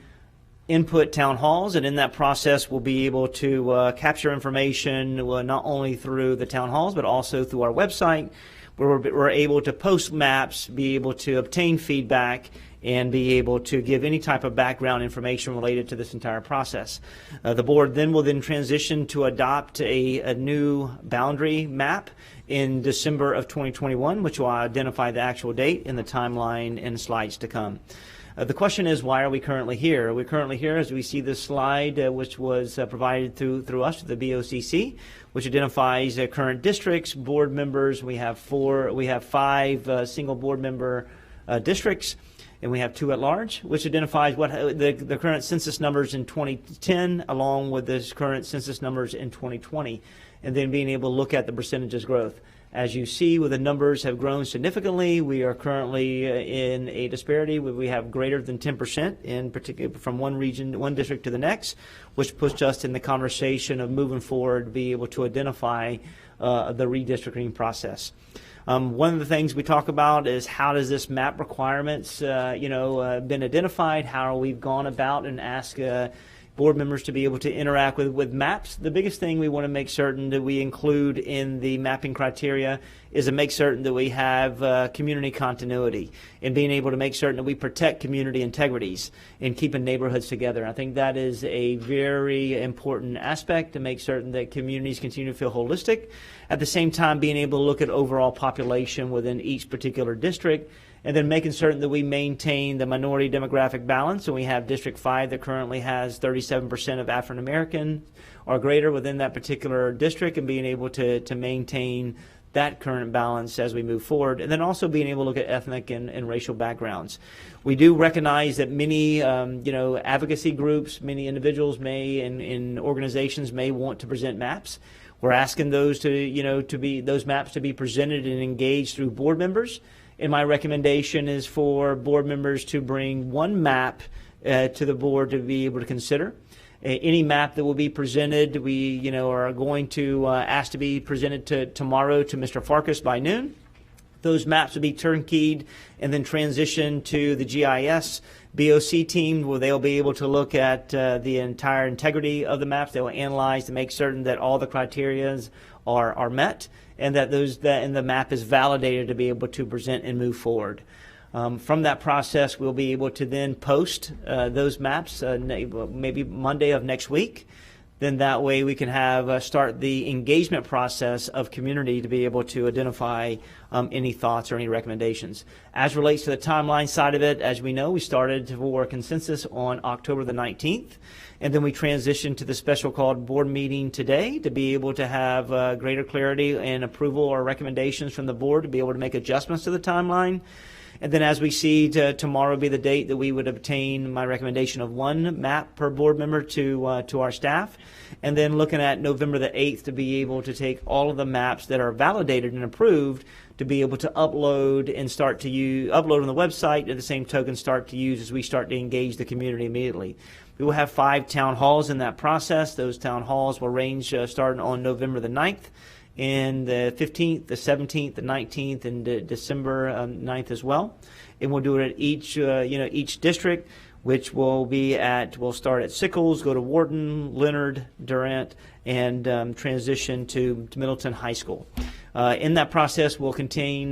input town halls, and in that process we'll be able to capture information not only through the town halls but also through our website, where we're able to post maps, be able to obtain feedback, and be able to give any type of background information related to this entire process. The board will transition to adopt a new boundary map in December of 2021, which will identify the actual date and the timeline in slides to come. The question is, why are we currently here? We're currently here as we see this slide, which was provided through us to the BOCC, which identifies current districts, board members. We have 5 single board member districts, and we have 2 at large, which identifies what the current census numbers in 2010, along with the current census numbers in 2020, and then being able to look at the percentages growth. As you see, the numbers have grown significantly. We are currently in a disparity where we have greater than 10% in particular from one region, one district to the next, which puts us in the conversation of moving forward to be able to identify the redistricting process. One of the things we talk about is how does this map requirements, been identified? How we've gone about and asked board members to be able to interact with maps. The biggest thing we want to make certain that we include in the mapping criteria is to make certain that we have community continuity and being able to make certain that we protect community integrities and keeping neighborhoods together. I think that is a very important aspect to make certain that communities continue to feel holistic. At the same time, being able to look at overall population within each particular district, and then making certain that we maintain the minority demographic balance. And we have District 5 that currently has 37% of African American or greater within that particular district, and being able to maintain that current balance as we move forward. And then also being able to look at ethnic and racial backgrounds. We do recognize that many advocacy groups, many individuals may and organizations may want to present maps. We're asking those those maps to be presented and engaged through board members. And my recommendation is for board members to bring one map to the board to be able to consider. Any map that will be presented, we are going to ask to be presented tomorrow to Mr. Farkas by noon. Those maps will be turnkeyed and then transitioned to the GIS BOC team, where they'll be able to look at the entire integrity of the maps. They will analyze to make certain that all the criteria are met, and that the map is validated to be able to present and move forward. From that process, we'll be able to then post those maps maybe Monday of next week. Then that way we can have start the engagement process of community to be able to identify any thoughts or any recommendations. As relates to the timeline side of it, as we know, we started for consensus on October the 19th, and then we transitioned to the special called board meeting today to be able to have greater clarity and approval or recommendations from the board to be able to make adjustments to the timeline. And then as we see tomorrow be the date that we would obtain my recommendation of one map per board member to our staff. And then looking at November the 8th to be able to take all of the maps that are validated and approved to be able to upload and start to upload on the website, at the same token start to use as we start to engage the community immediately. We will have 5 town halls in that process. Those town halls will range starting on November the 9th. And the 15th, the 17th, the 19th, and December 9th as well. And we'll do it at each district, which we'll start at Sickles, go to Wharton, Leonard, Durant, and transition to Middleton High School. In that process, we'll contain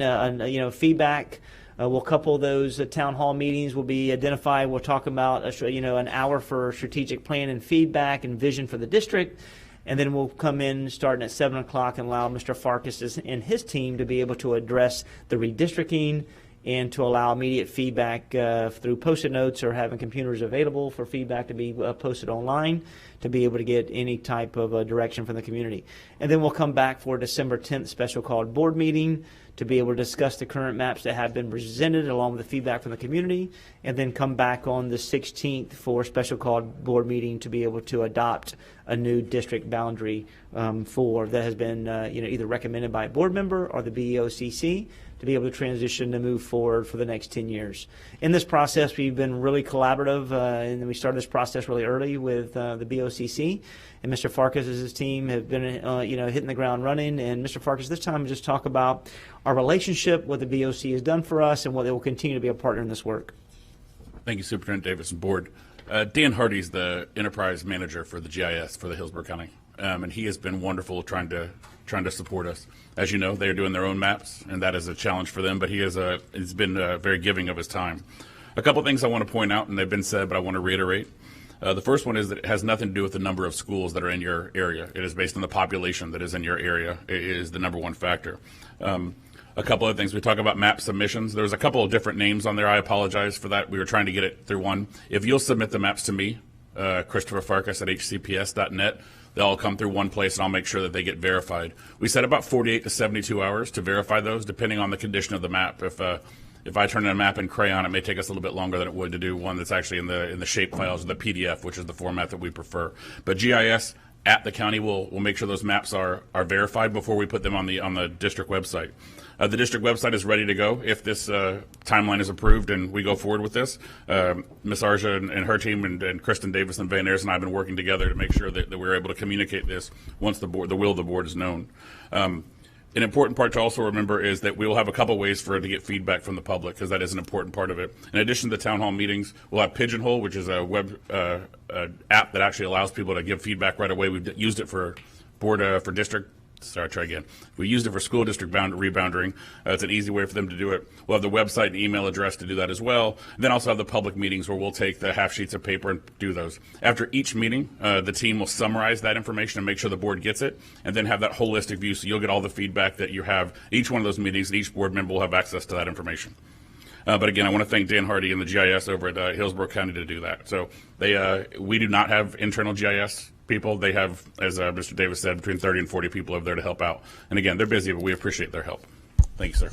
feedback. We'll couple those town hall meetings. Will be identified. We'll talk about an hour for strategic plan and feedback and vision for the district. And then we'll come in starting at 7 o'clock and allow Mr. Farkas and his team to be able to address the redistricting and to allow immediate feedback through Post-it notes or having computers available for feedback to be posted online to be able to get any type of direction from the community. And then we'll come back for December 10th special called board meeting to be able to discuss the current maps that have been presented along with the feedback from the community, and then come back on the 16th for a special called board meeting to be able to adopt a new district boundary that has been either recommended by a board member or the BOCC to be able to transition to move forward for the next 10 years. In this process, we've been really collaborative, and we started this process really early with the BOCC, and Mr. Farkas and his team have been hitting the ground running. And Mr. Farkas, this time just talk about our relationship, what the BOC has done for us, and what they will continue to be a partner in this work. Thank you, Superintendent Davis and Board. Dan Hardy's the enterprise manager for the GIS for the Hillsborough County, and he has been wonderful trying to support us. As you know, they are doing their own maps, and that is a challenge for them, but he's been very giving of his time. A couple of things I want to point out, and they've been said, but I want to reiterate. The first one is that it has nothing to do with the number of schools that are in your area. It is based on the population that is in your area. It is the number one factor. A couple of things. We talk about map submissions. There's a couple of different names on there. I apologize for that. We were trying to get it through one. If you'll submit the maps to me, Christopher Farkas at hcps.net, they'll all come through one place, and I'll make sure that they get verified. We said about 48 to 72 hours to verify those, depending on the condition of the map. If I turn in a map in crayon, it may take us a little bit longer than it would to do one that's actually in the shape files or the PDF, which is the format that we prefer. But GIS, at the county will make sure those maps are verified before we put them on the district website. The district website is ready to go if this timeline is approved and we go forward with this. Ms. Arja and her team and Kristen Davis and Van Ayers and I have been working together to make sure that we're able to communicate this once the will of the board is known. An important part to also remember is that we will have a couple ways for it to get feedback from the public, because that is an important part of it. In addition to the town hall meetings, we'll have Pigeonhole, which is a web app that actually allows people to give feedback right away. We've used it for district. Sorry, try again. We used it for school district rebounding. It's an easy way for them to do it. We'll have the website and email address to do that as well. And then also have the public meetings where we'll take the half sheets of paper and do those. After each meeting, the team will summarize that information and make sure the board gets it, and then have that holistic view so you'll get all the feedback that you have each one of those meetings, and each board member will have access to that information. But again, I want to thank Dan Hardy and the GIS over at Hillsborough County to do that. So we do not have internal GIS people. They have, as Mr. Davis said, between 30 and 40 people over there to help out. And again, they're busy, but we appreciate their help. Thank you, sir.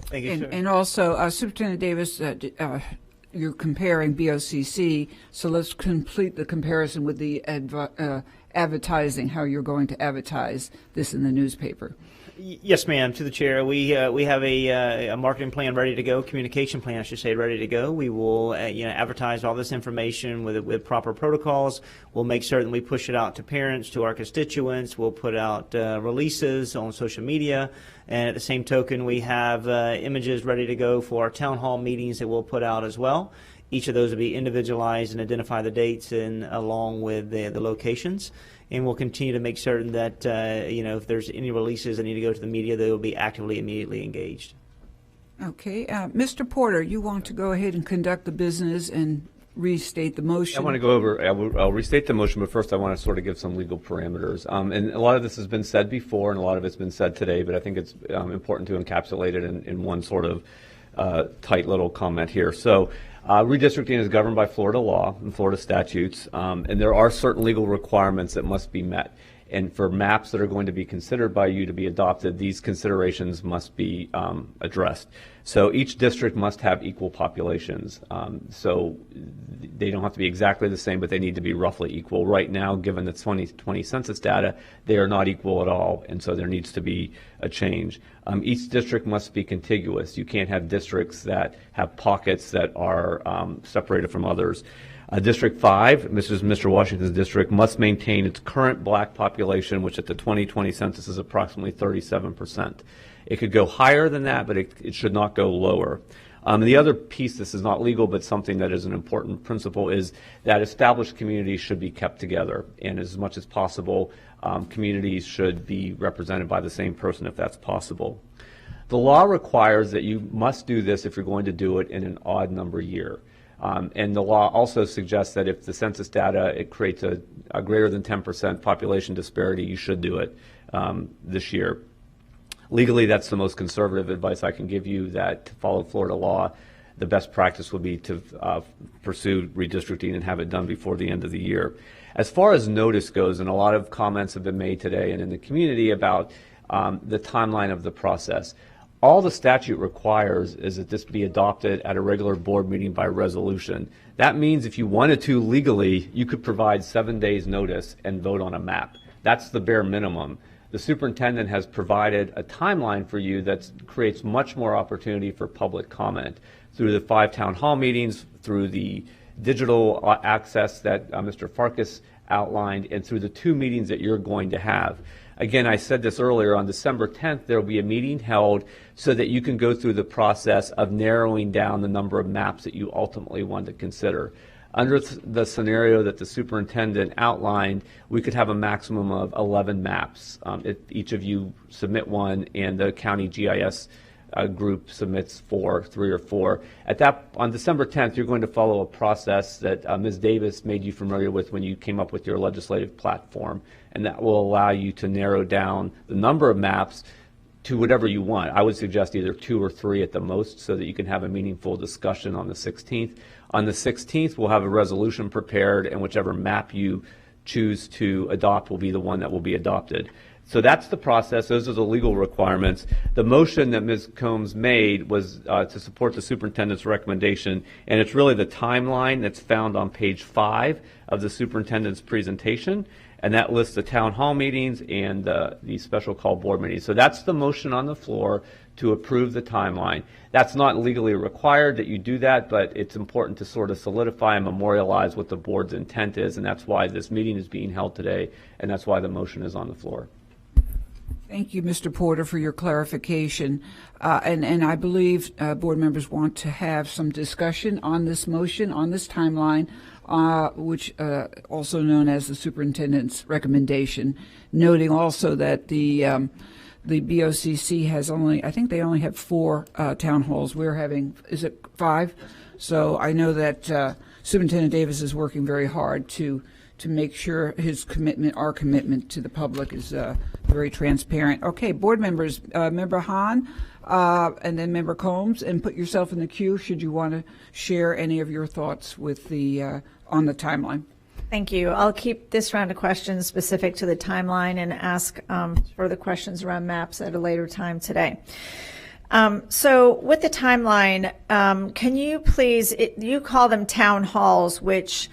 Thank you, sir. And also, Superintendent Davis, you're comparing BOCC, so let's complete the comparison with the advertising, how you're going to advertise this in the newspaper. Yes, ma'am. To the chair, we have a marketing plan ready to go, communication plan, I should say, ready to go. We will advertise all this information with proper protocols. We'll make certain we push it out to parents, to our constituents. We'll put out releases on social media, and at the same token, we have images ready to go for our town hall meetings that we'll put out as well. Each of those will be individualized and identify the dates and along with the locations. And we'll continue to make certain that, if there's any releases that need to go to the media, they will be actively, immediately engaged. Okay. Mr. Porter, you want to go ahead and conduct the business and restate the motion? I want to go over, I'll restate the motion, but first I want to sort of give some legal parameters. And a lot of this has been said before, and a lot of it's been said today, but I think it's important to encapsulate it in one sort of tight little comment here. So redistricting is governed by Florida law and Florida statutes, and there are certain legal requirements that must be met. And for maps that are going to be considered by you to be adopted, these considerations must be addressed. So each district must have equal populations. So they don't have to be exactly the same, but they need to be roughly equal. Right now, given the 2020 census data, they are not equal at all, and so there needs to be a change. Each district must be contiguous. You can't have districts that have pockets that are separated from others. District 5, Mr. Washington's district, must maintain its current black population, which at the 2020 census is approximately 37%. It could go higher than that, but it should not go lower. The other piece, this is not legal, but something that is an important principle, is that established communities should be kept together. And as much as possible, communities should be represented by the same person if that's possible. The law requires that you must do this if you're going to do it in an odd number year. And the law also suggests that if the census data, it creates a greater than 10% population disparity, you should do it this year. Legally, that's the most conservative advice I can give you, that to follow Florida law, the best practice would be to pursue redistricting and have it done before the end of the year. As far as notice goes, and a lot of comments have been made today and in the community about the timeline of the process. All the statute requires is that this be adopted at a regular board meeting by resolution. That means if you wanted to legally, you could provide 7 days notice and vote on a map. That's the bare minimum. The superintendent has provided a timeline for you that creates much more opportunity for public comment through the 5 town hall meetings, through the digital access that Mr. Farkas outlined, and through the 2 meetings that you're going to have. Again, I said this earlier, on December 10th, there will be a meeting held so that you can go through the process of narrowing down the number of maps that you ultimately want to consider. Under the scenario that the superintendent outlined, we could have a maximum of 11 maps. If each of you submit one, and the county GIS group submits 3 or 4. On December 10th, you're going to follow a process that Ms. Davis made you familiar with when you came up with your legislative platform, and that will allow you to narrow down the number of maps to whatever you want. I would suggest either 2 or 3 at the most, so that you can have a meaningful discussion on the 16th. On the 16th, we'll have a resolution prepared, and whichever map you choose to adopt will be the one that will be adopted. So that's the process. Those are the legal requirements. The motion that Ms. Combs made was to support the superintendent's recommendation, and it's really the timeline that's found on page 5 of the superintendent's presentation. and that lists the town hall meetings and the special call board meetings. So that's the motion on the floor to approve the timeline. That's not legally required that you do that, but it's important to sort of solidify and memorialize what the board's intent is, and that's why this meeting is being held today, and that's why the motion is on the floor. Thank you, Mr. Porter, for your clarification. And I believe board members want to have some discussion on this motion, on this timeline, which also known as the superintendent's recommendation, noting also that the BOCC has I think they only have 4 town halls. We're having, is it 5? So I know that Superintendent Davis is working very hard to make sure our commitment to the public is very transparent. Okay, board members, Member Hahn, and then Member Combs, and put yourself in the queue should you want to share any of your thoughts with on the timeline. Thank you. I'll keep this round of questions specific to the timeline and ask further questions around maps at a later time today. So with the timeline, can you please, you call them town halls, which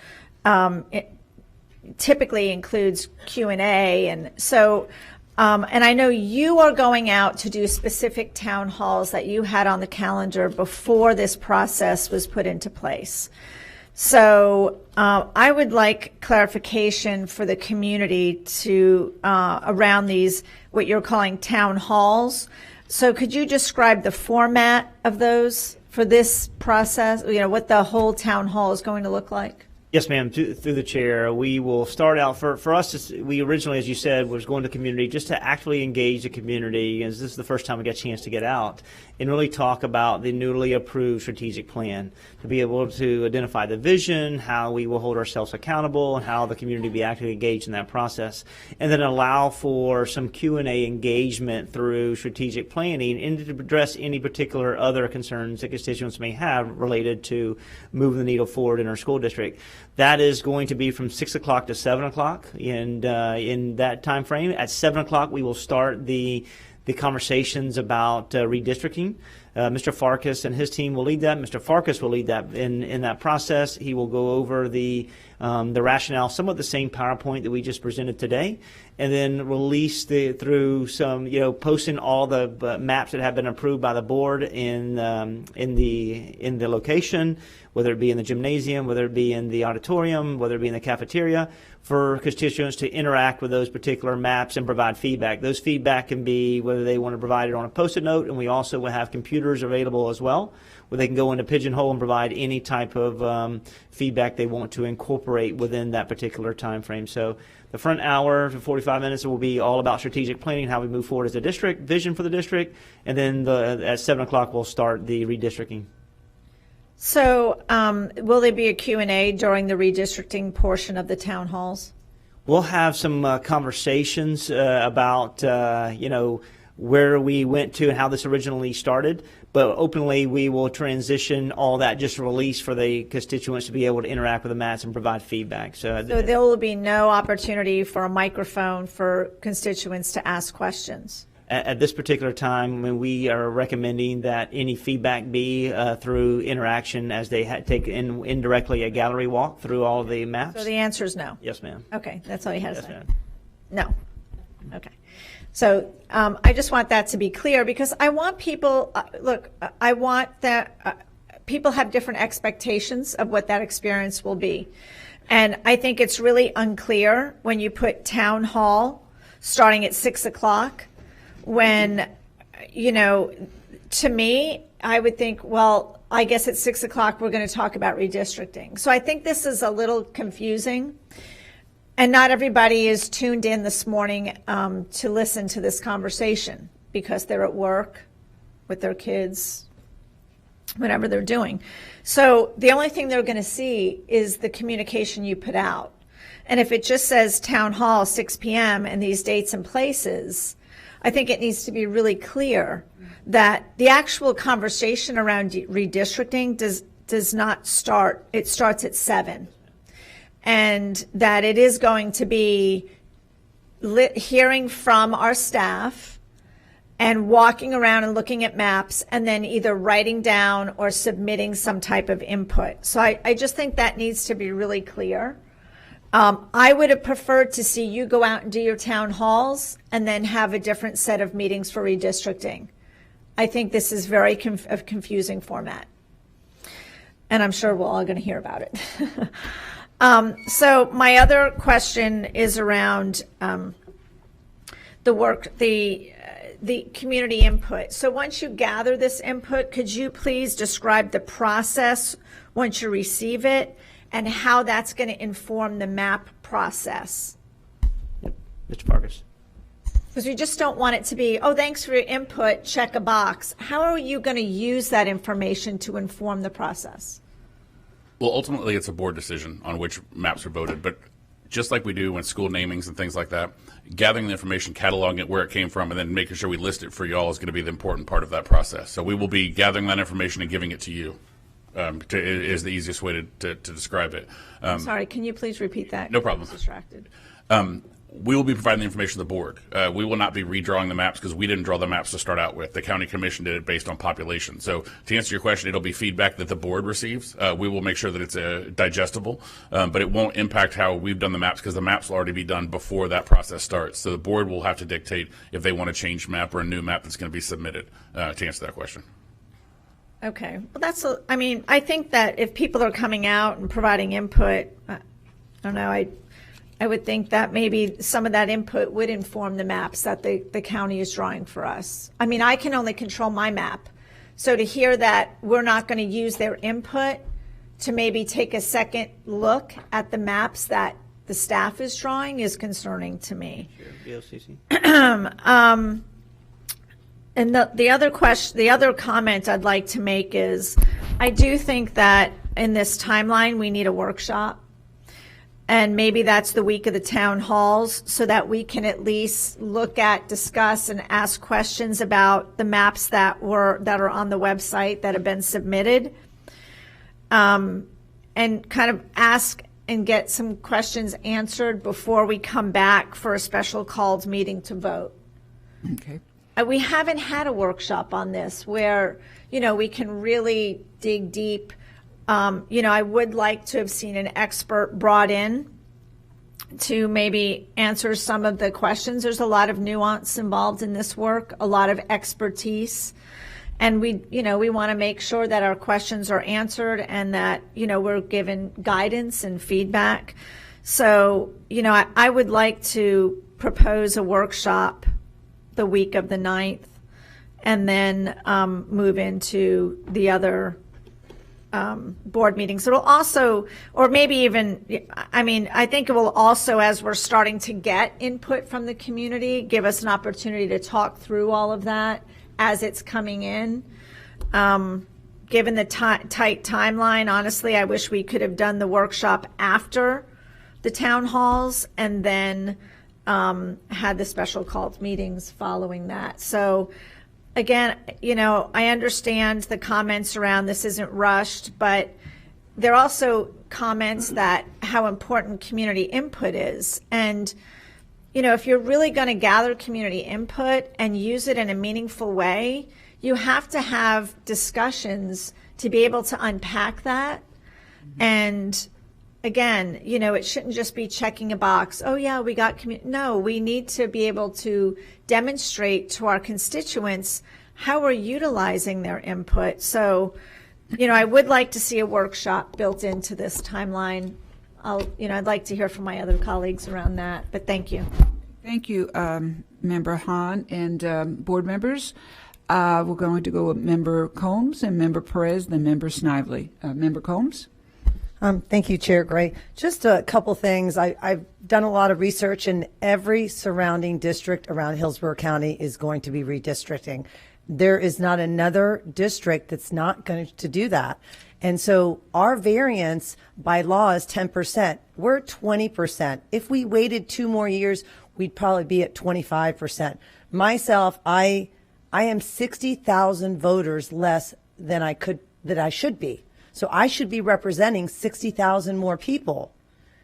typically includes Q&A, and so and I know you are going out to do specific town halls that you had on the calendar before this process was put into place. So I would like clarification for the community to around these, what you're calling town halls. So could you describe the format of those for this process, what the whole town hall is going to look like? Yes, ma'am. Through the chair, we will start out for us. We originally, as you said, was going to the community just to actively engage the community, as this is the first time we got a chance to get out and really talk about the newly approved strategic plan, to be able to identify the vision, how we will hold ourselves accountable, and how the community will be actively engaged in that process, and then allow for some Q&A engagement through strategic planning and to address any particular other concerns that constituents may have related to moving the needle forward in our school district. That is going to be from 6 o'clock to 7 o'clock in that time frame. At 7 o'clock, we will start the conversations about redistricting. Mr. Farkas and his team will lead that. Mr. Farkas will lead that in that process. He will go over the rationale, somewhat the same PowerPoint that we just presented today, and then release through some, posting all the maps that have been approved by the board in the location, whether it be in the gymnasium, whether it be in the auditorium, whether it be in the cafeteria, for constituents to interact with those particular maps and provide feedback. Those feedback can be whether they want to provide it on a Post-it note, and we also will have computers available as well, where they can go into Pigeonhole and provide any type of feedback they want to incorporate within that particular time frame. So the front hour to 45 minutes will be all about strategic planning, how we move forward as a district, vision for the district, and then at 7 o'clock we'll start the redistricting. So will there be a Q&A during the redistricting portion of the town halls? We'll have some conversations about, where we went to and how this originally started, but openly we will transition all that, just release for the constituents to be able to interact with the maps and provide feedback. So there will be no opportunity for a microphone for constituents to ask questions? At this particular time, when we are recommending that any feedback be through interaction as they take indirectly a gallery walk through all the maps. So the answer is no? Yes, ma'am. Okay, that's all you had to say. Ma'am. No. Okay. So I just want that to be clear, because I want people, I want that people have different expectations of what that experience will be. And I think it's really unclear when you put town hall starting at 6 o'clock. When, to me, I would think, well, I guess at 6 o'clock we're going to talk about redistricting. So I think this is a little confusing, and not everybody is tuned in this morning to listen to this conversation because they're at work with their kids, whatever they're doing. So the only thing they're going to see is the communication you put out. And if it just says town hall 6 p.m. and these dates and places, I think it needs to be really clear that the actual conversation around redistricting does not start. It starts at 7, and that it is going to be hearing from our staff and walking around and looking at maps, and then either writing down or submitting some type of input. So I just think that needs to be really clear. I would have preferred to see you go out and do your town halls and then have a different set of meetings for redistricting. I think this is very a confusing format. And I'm sure we're all going to hear about it. So my other question is around the community input. So once you gather this input, could you please describe the process once you receive it and how that's going to inform the map process? Mr. Farkas. Because we just don't want it to be, oh, thanks for your input, check a box. How are you going to use that information to inform the process? Well, ultimately, it's a board decision on which maps are voted, but just like we do when school namings and things like that, gathering the information, cataloging it where it came from, and then making sure we list it for y'all is going to be the important part of that process. So we will be gathering that information and giving it to you. Is the easiest way to describe it. Sorry, can you please repeat that? No problem. I was distracted. We will be providing the information to the board. We will not be redrawing the maps because we didn't draw the maps to start out with. The county commission did it based on population. So to answer your question, it'll be feedback that the board receives. We will make sure that it's digestible, but it won't impact how we've done the maps because the maps will already be done before that process starts. So the board will have to dictate if they want to change map or a new map that's going to be submitted to answer that question. Okay. Well, I think that if people are coming out and providing input, I don't know, I would think that maybe some of that input would inform the maps that the county is drawing for us. I mean, I can only control my map. So to hear that we're not going to use their input to maybe take a second look at the maps that the staff is drawing is concerning to me. And the other comment I'd like to make is I do think that in this timeline we need a workshop, and maybe that's the week of the town halls so that we can at least look at, discuss, and ask questions about the maps that are on the website that have been submitted, and kind of ask and get some questions answered before we come back for a special called meeting to vote. Okay. We haven't had a workshop on this where, we can really dig deep. I would like to have seen an expert brought in to maybe answer some of the questions. There's a lot of nuance involved in this work, a lot of expertise. And we want to make sure that our questions are answered and that, we're given guidance and feedback. So, I would like to propose a workshop the week of the 9th, and then move into the other board meetings. It will also, or maybe even, I think it will also, as we're starting to get input from the community, give us an opportunity to talk through all of that as it's coming in. Given the tight timeline, honestly, I wish we could have done the workshop after the town halls and then had the special called meetings following that. So again, I understand the comments around this isn't rushed, but there are also comments that how important community input is. And, if you're really going to gather community input and use it in a meaningful way, you have to have discussions to be able to unpack that. And again, it shouldn't just be checking a box. Oh yeah, we got no, we need to be able to demonstrate to our constituents how we're utilizing their input. So, I would like to see a workshop built into this timeline. I'd like to hear from my other colleagues around that, but thank you. Thank you, Member Hahn and board members. We're going to go with Member Combs and Member Perez, then Member Snively. Member Combs? Thank you, Chair Gray. Just a couple things. I've done a lot of research, and every surrounding district around Hillsborough County is going to be redistricting. There is not another district that's not going to do that. And so our variance by law is 10%. We're 20%. If we waited 2 more years, we'd probably be at 25%. Myself, I am 60,000 voters less than I should be. So I should be representing 60,000 more people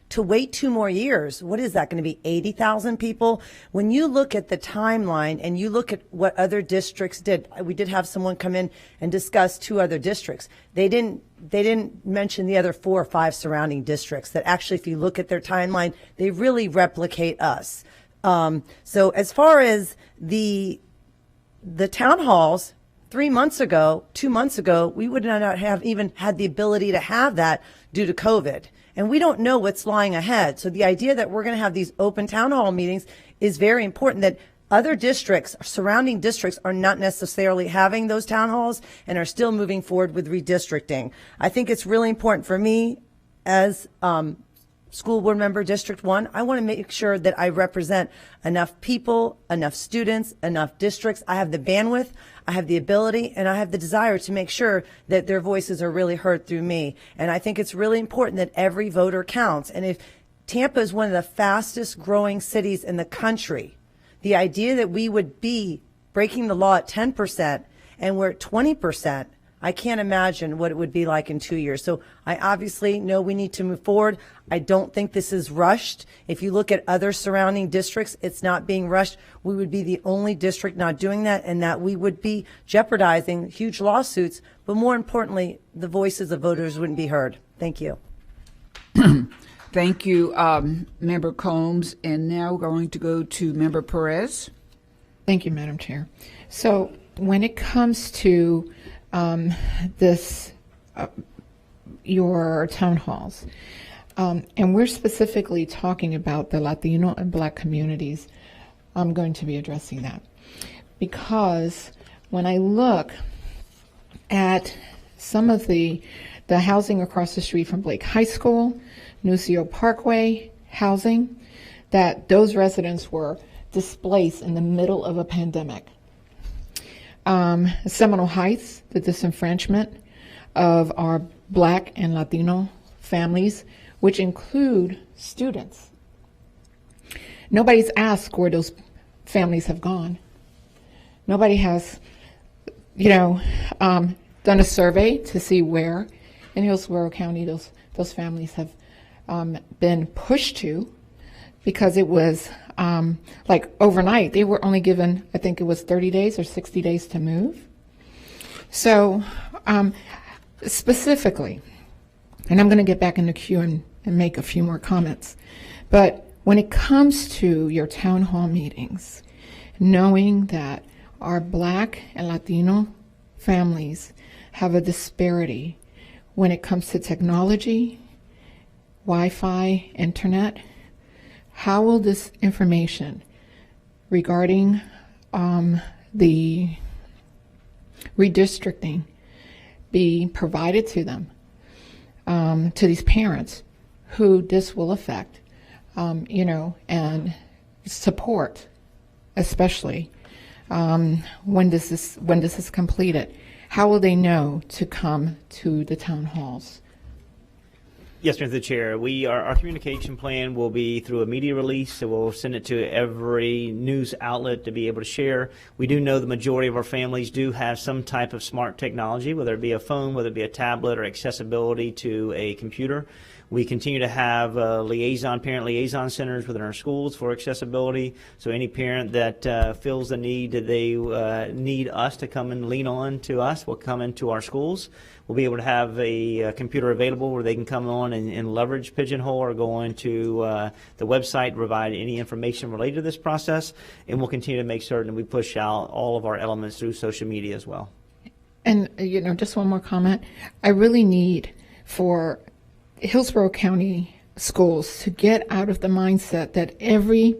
to wait 2 more years, what is that going to be, 80,000 people? When you look at the timeline and you look at what other districts did, we did have someone come in and discuss 2 other districts. They didn't mention the other 4 or 5 surrounding districts that actually, if you look at their timeline, they really replicate us. So as far as the town halls, 3 months ago, 2 months ago, we would not have even had the ability to have that due to COVID. And we don't know what's lying ahead. So the idea that we're going to have these open town hall meetings is very important, that other districts, surrounding districts, are not necessarily having those town halls and are still moving forward with redistricting. I think it's really important for me as school board member, District 1, I want to make sure that I represent enough people, enough students, enough districts. I have the bandwidth, I have the ability, and I have the desire to make sure that their voices are really heard through me. And I think it's really important that every voter counts. And if Tampa is one of the fastest growing cities in the country, the idea that we would be breaking the law at 10% and we're at 20%, I can't imagine what it would be like in 2 years. So I obviously know we need to move forward. I don't think this is rushed. If you look at other surrounding districts, it's not being rushed. We would be the only district not doing that, and that we would be jeopardizing huge lawsuits. But more importantly, the voices of voters wouldn't be heard. Thank you. Thank you, Member Combs. And now we're going to go to Member Perez. Thank you, Madam Chair. So when it comes to your town halls, and we're specifically talking about the Latino and Black communities, I'm going to be addressing that. Because when I look at some of the housing across the street from Blake High School, Nucio Parkway housing, that those residents were displaced in the middle of a pandemic. Seminole Heights, the disenfranchisement of our Black and Latino families, which include students. Nobody's asked where those families have gone. Nobody has, done a survey to see where in Hillsborough County those families have been pushed to, because it was like overnight. They were only given, I think it was 30 days or 60 days to move. So specifically, and I'm going to get back in the queue and make a few more comments, but when it comes to your town hall meetings, knowing that our Black and Latino families have a disparity when it comes to technology, Wi-Fi, internet, how will this information regarding the redistricting be provided to them, to these parents who this will affect, and support, especially when this is completed? How will they know to come to the town halls? Yes, Mr. Chair. Our communication plan will be through a media release, so we'll send it to every news outlet to be able to share. We do know the majority of our families do have some type of smart technology, whether it be a phone, whether it be a tablet, or accessibility to a computer. We continue to have parent liaison centers within our schools for accessibility. So any parent that feels the need that they need us to come and lean on to us will come into our schools. We'll be able to have a computer available where they can come on and leverage Pigeonhole, or go into the website, provide any information related to this process. And we'll continue to make certain that we push out all of our elements through social media as well. And, just one more comment. I really need for Hillsborough County schools to get out of the mindset that every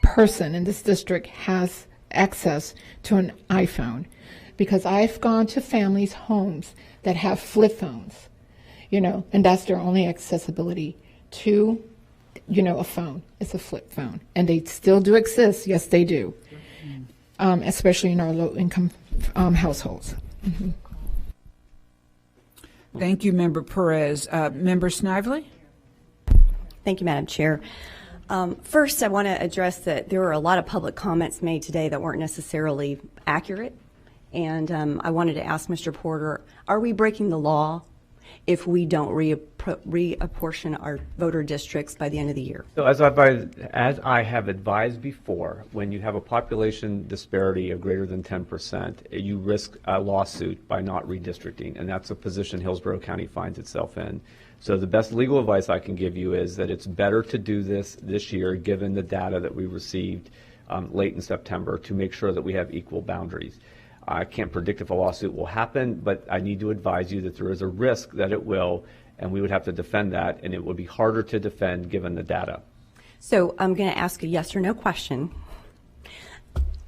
person in this district has access to an iPhone, because I've gone to families' homes that have flip phones, and that's their only accessibility to, a phone. It's a flip phone, and they still do exist. Yes, they do, especially in our low-income households. Mm-hmm. Thank you, Member Perez. Member Snively? Thank you, Madam Chair. First, I want to address that there were a lot of public comments made today that weren't necessarily accurate. And I wanted to ask Mr. Porter, are we breaking the law? if we don't reapportion our voter districts by the end of the year? So as I have advised before, when you have a population disparity of greater than 10%, you risk a lawsuit by not redistricting, and that's a position Hillsborough County finds itself in. So the best legal advice I can give you is that it's better to do this year, given the data that we received late in September, to make sure that we have equal boundaries. I can't predict if a lawsuit will happen, but I need to advise you that there is a risk that it will, and we would have to defend that, and it would be harder to defend given the data. So I'm going to ask a yes or no question.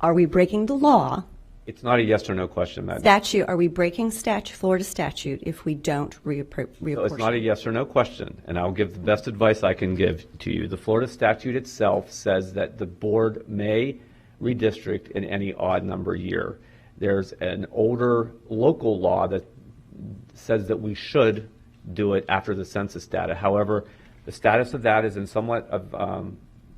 Are we breaking the law? It's not a yes or no question, Madam. Statute, are we breaking Florida statute if we don't reapportion? So it's not a yes or no question, and I'll give the best advice I can give to you. The Florida statute itself says that the board may redistrict in any odd number year. There's an older local law that says that we should do it after the census data. However, the status of that is in somewhat of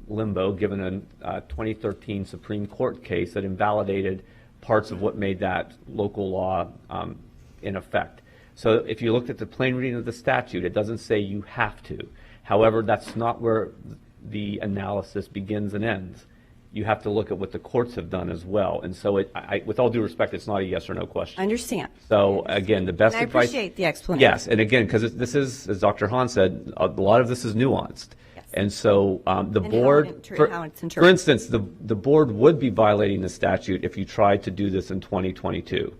limbo, given a 2013 Supreme Court case that invalidated parts of what made that local law in effect. So if you looked at the plain reading of the statute, it doesn't say you have to. However, that's not where the analysis begins and ends. You have to look at what the courts have done as well. And so, with all due respect, it's not a yes or no question. I understand. So again, the best advice. I appreciate the explanation. Yes, and again, because this is, as Dr. Hahn said, a lot of this is nuanced. Yes. And so the board, for instance, the board would be violating the statute if you tried to do this in 2022.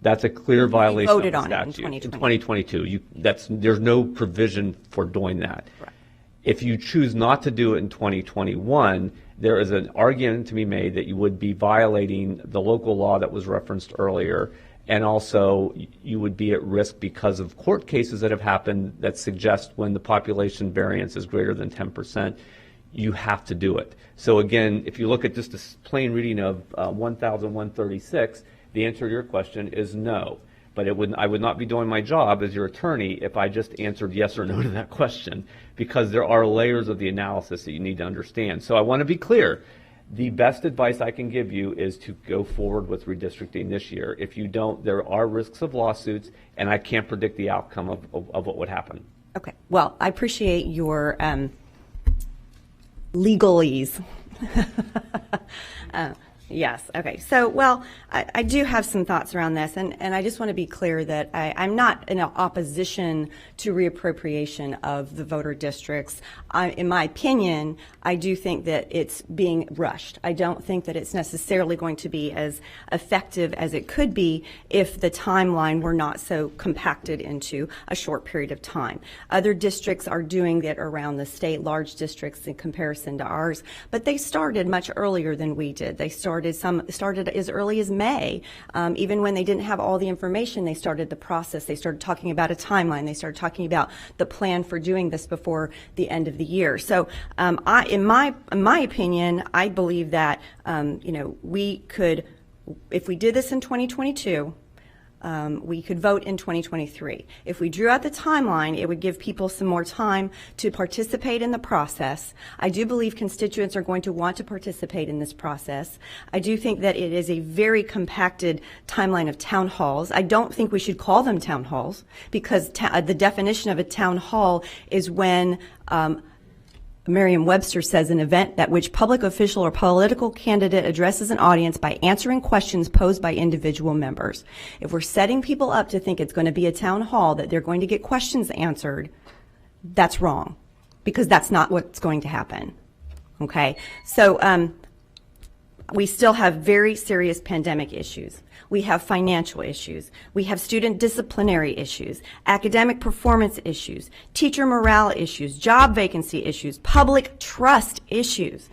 That's a clear violation of the statute. In 2022. There's no provision for doing that. Right. If you choose not to do it in 2021, there is an argument to be made that you would be violating the local law that was referenced earlier, and also you would be at risk because of court cases that have happened that suggest when the population variance is greater than 10%, you have to do it. So again, if you look at just a plain reading of 1,136, the answer to your question is no. But I would not be doing my job as your attorney if I just answered yes or no to that question, because there are layers of the analysis that you need to understand. So I want to be clear. The best advice I can give you is to go forward with redistricting this year. If you don't, there are risks of lawsuits, and I can't predict the outcome of what would happen. Okay. Well, I appreciate your legalese. Yes. Okay. So, well, I do have some thoughts around this, and I just want to be clear that I'm not in opposition to reappropriation of the voter districts. In my opinion, I do think that it's being rushed. I don't think that it's necessarily going to be as effective as it could be if the timeline were not so compacted into a short period of time. Other districts are doing it around the state, large districts in comparison to ours, but they started much earlier than we did. Some started as early as May. Even when they didn't have all the information, they started the process. They started talking about a timeline. They started talking about the plan for doing this before the end of the year. So, in my opinion, I believe that we could, if we did this in 2022. We could vote in 2023. If we drew out the timeline, it would give people some more time to participate in the process. I do believe constituents are going to want to participate in this process. I do think that it is a very compacted timeline of town halls. I don't think we should call them town halls, because the definition of a town hall is when Merriam-Webster says an event that which public official or political candidate addresses an audience by answering questions posed by individual members. If we're setting people up to think it's going to be a town hall, that they're going to get questions answered, that's wrong, because that's not what's going to happen. Okay? So we still have very serious pandemic issues. We have financial issues. We have student disciplinary issues, academic performance issues, teacher morale issues, job vacancy issues, public trust issues.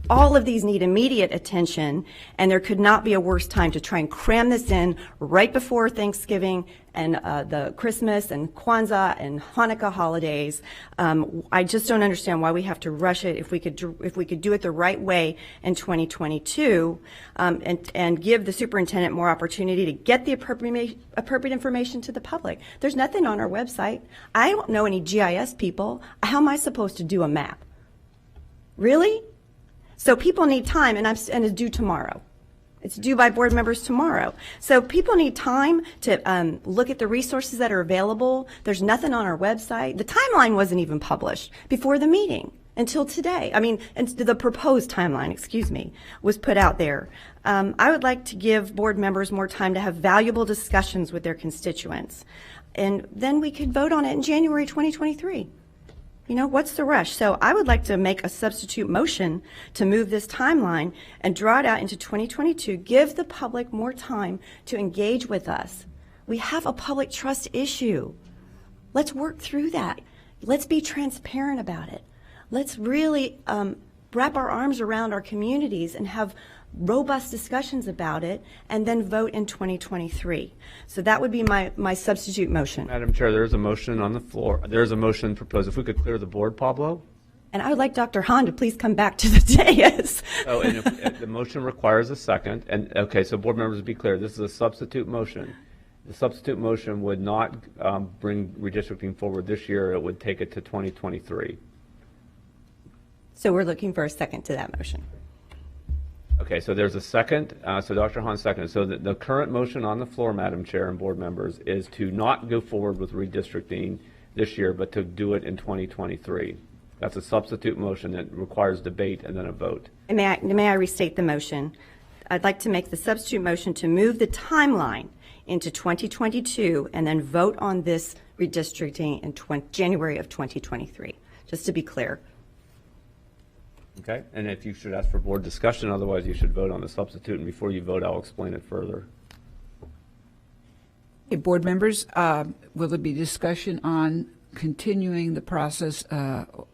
All of these need immediate attention, and there could not be a worse time to try and cram this in right before Thanksgiving and the Christmas and Kwanzaa and Hanukkah holidays. I just don't understand why we have to rush it if we could do it the right way in 2022 and give the superintendent more opportunity to get the appropriate information to the public. There's nothing on our website. I don't know any GIS people. How am I supposed to do a map? Really? So people need time, and it's due tomorrow. It's due by board members tomorrow. So people need time to look at the resources that are available. There's nothing on our website. The timeline wasn't even published before the meeting until today. I mean, and the proposed timeline, excuse me, was put out there. I would like to give board members more time to have valuable discussions with their constituents. And then we could vote on it in January 2023. You know, what's the rush? So I would like to make a substitute motion to move this timeline and draw it out into 2022, give the public more time to engage with us. We have a public trust issue. Let's work through that. Let's be transparent about it. Let's really wrap our arms around our communities and have robust discussions about it, and then vote in 2023. So that would be my substitute motion. Madam Chair, there's a motion on the floor. There's a motion proposed. If we could clear the board, Pablo. And I would like Dr. Hahn to please come back to the dais. Oh, and if the motion requires a second, and okay, so board members, be clear, this is a substitute motion. The substitute motion would not bring redistricting forward this year. It would take it to 2023. So we're looking for a second to that motion. Okay, so there's a second. So Dr. Hahn seconded. So the current motion on the floor, Madam Chair and board members, is to not go forward with redistricting this year, but to do it in 2023. That's a substitute motion that requires debate and then a vote. And may I restate the motion? I'd like to make the substitute motion to move the timeline into 2022 and then vote on this redistricting in January of 2023, just to be clear. Okay, and if you should ask for board discussion, otherwise you should vote on the substitute, and before you vote, I'll explain it further. Okay, board members, will there be discussion on continuing the process,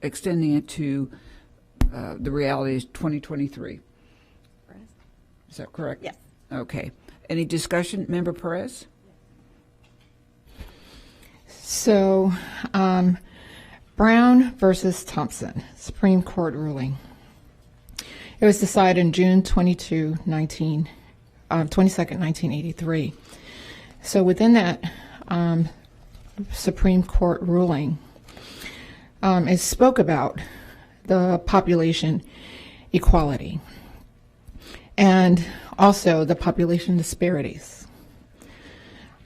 extending it to the reality is 2023? Is that correct? Yes. Okay. Any discussion? Member Perez? So, Brown versus Thompson, Supreme Court ruling. It was decided on June 22nd, 1983. So within that Supreme Court ruling, it spoke about the population equality and also the population disparities.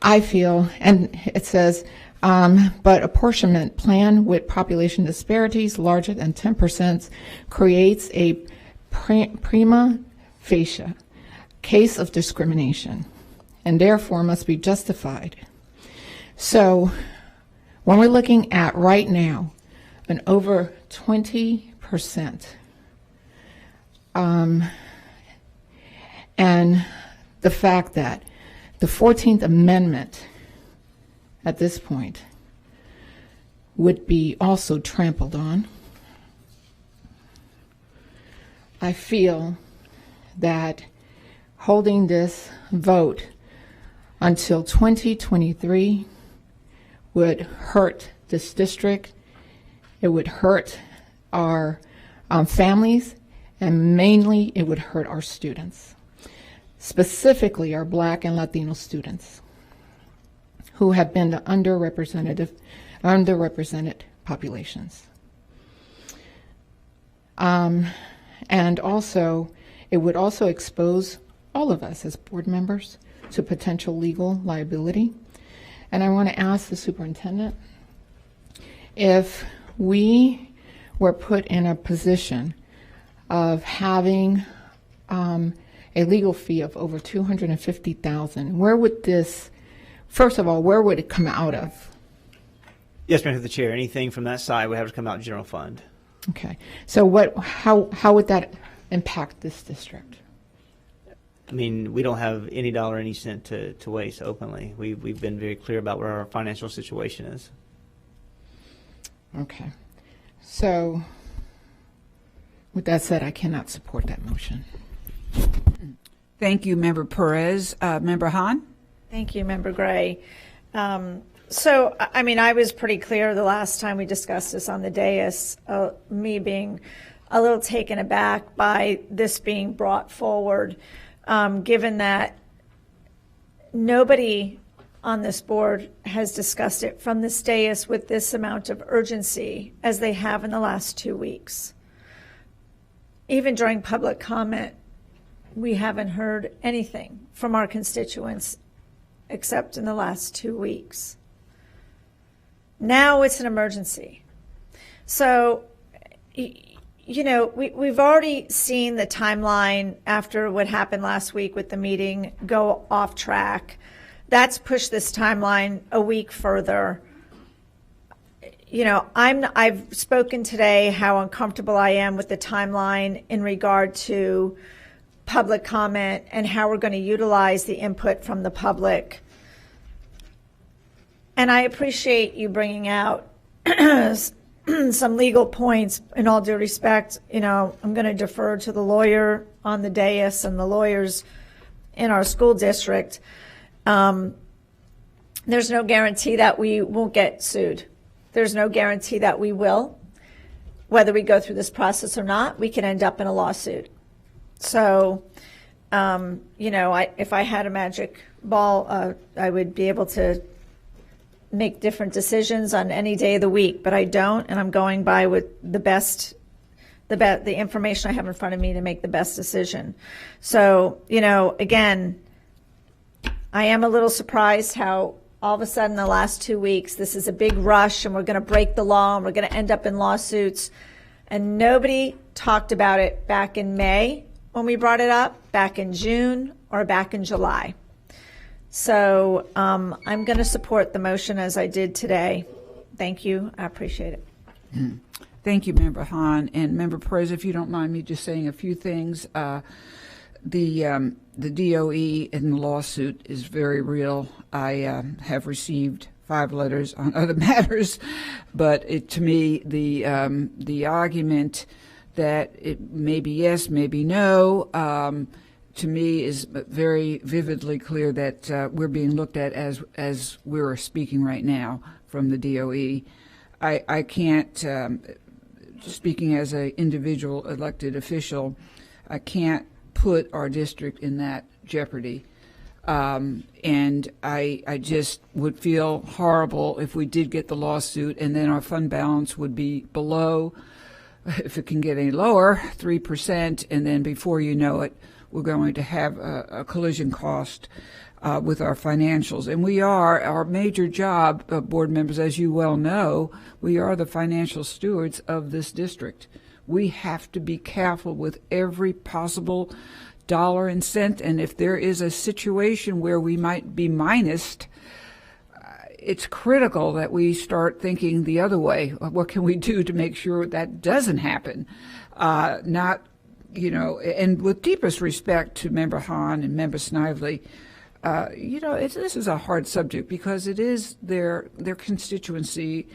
I feel, and it says, but apportionment plan with population disparities larger than 10% creates a prima facie case of discrimination and therefore must be justified. So when we're looking at right now an over 20%, and the fact that the 14th Amendment at this point would be also trampled on, I feel that holding this vote until 2023 would hurt this district. It would hurt our families, and mainly it would hurt our students, specifically our Black and Latino students, who have been the underrepresented populations. And also, it would also expose all of us as board members to potential legal liability. And I want to ask the superintendent if we were put in a position of having a legal fee of over $250,000, where would this, first of all, where would it come out of? Yes, ma'am, through the chair. Anything from that side would have to come out of general fund. Okay. So how would that impact this district? I mean, we don't have any dollar, any cent to waste openly. We've been very clear about where our financial situation is. Okay. So with that said, I cannot support that motion. Thank you, Member Perez. Member Hahn? Thank you, Member Gray. So, I mean, I was pretty clear the last time we discussed this on the dais, me being a little taken aback by this being brought forward, given that nobody on this board has discussed it from this dais with this amount of urgency as they have in the last 2 weeks. Even during public comment, we haven't heard anything from our constituents except in the last 2 weeks. Now it's an emergency. So, you know, we've already seen the timeline after what happened last week with the meeting go off track. That's pushed this timeline a week further. You know, I've spoken today how uncomfortable I am with the timeline in regard to public comment and how we're going to utilize the input from the public. And I appreciate you bringing out some legal points. In all due respect, you know, I'm going to defer to the lawyer on the dais and the lawyers in our school district. There's no guarantee that we won't get sued. There's no guarantee that we will. Whether we go through this process or not, we can end up in a lawsuit. So, you know, if I had a magic ball, I would be able to make different decisions on any day of the week, but I don't, and I'm going by with the information I have in front of me to make the best decision. So, you know, again, I am a little surprised how all of a sudden the last 2 weeks, this is a big rush and we're going to break the law and we're going to end up in lawsuits. And nobody talked about it back in May when we brought it up, back in June, or back in July. So I'm going to support the motion as I did today. Thank you. I appreciate it. Thank you, Member Hahn. And Member Perez, if you don't mind me just saying a few things. The DOE and the lawsuit is very real. I have received 5 letters on other matters, but to me, the argument that it may be yes, maybe no, to me is very vividly clear that we're being looked at as we're speaking right now from the DOE. I can't, speaking as an individual elected official, I can't put our district in that jeopardy. And I just would feel horrible if we did get the lawsuit and then our fund balance would be below, if it can get any lower, 3%, and then before you know it, we're going to have a collision cost with our financials. And we are, our major job, board members, as you well know, we are the financial stewards of this district. We have to be careful with every possible dollar and cent, and if there is a situation where we might be minused, it's critical that we start thinking the other way. What can we do to make sure that doesn't happen? Not, you know, and with deepest respect to Member Hahn and Member Snively, you know, this is a hard subject because it is their constituency,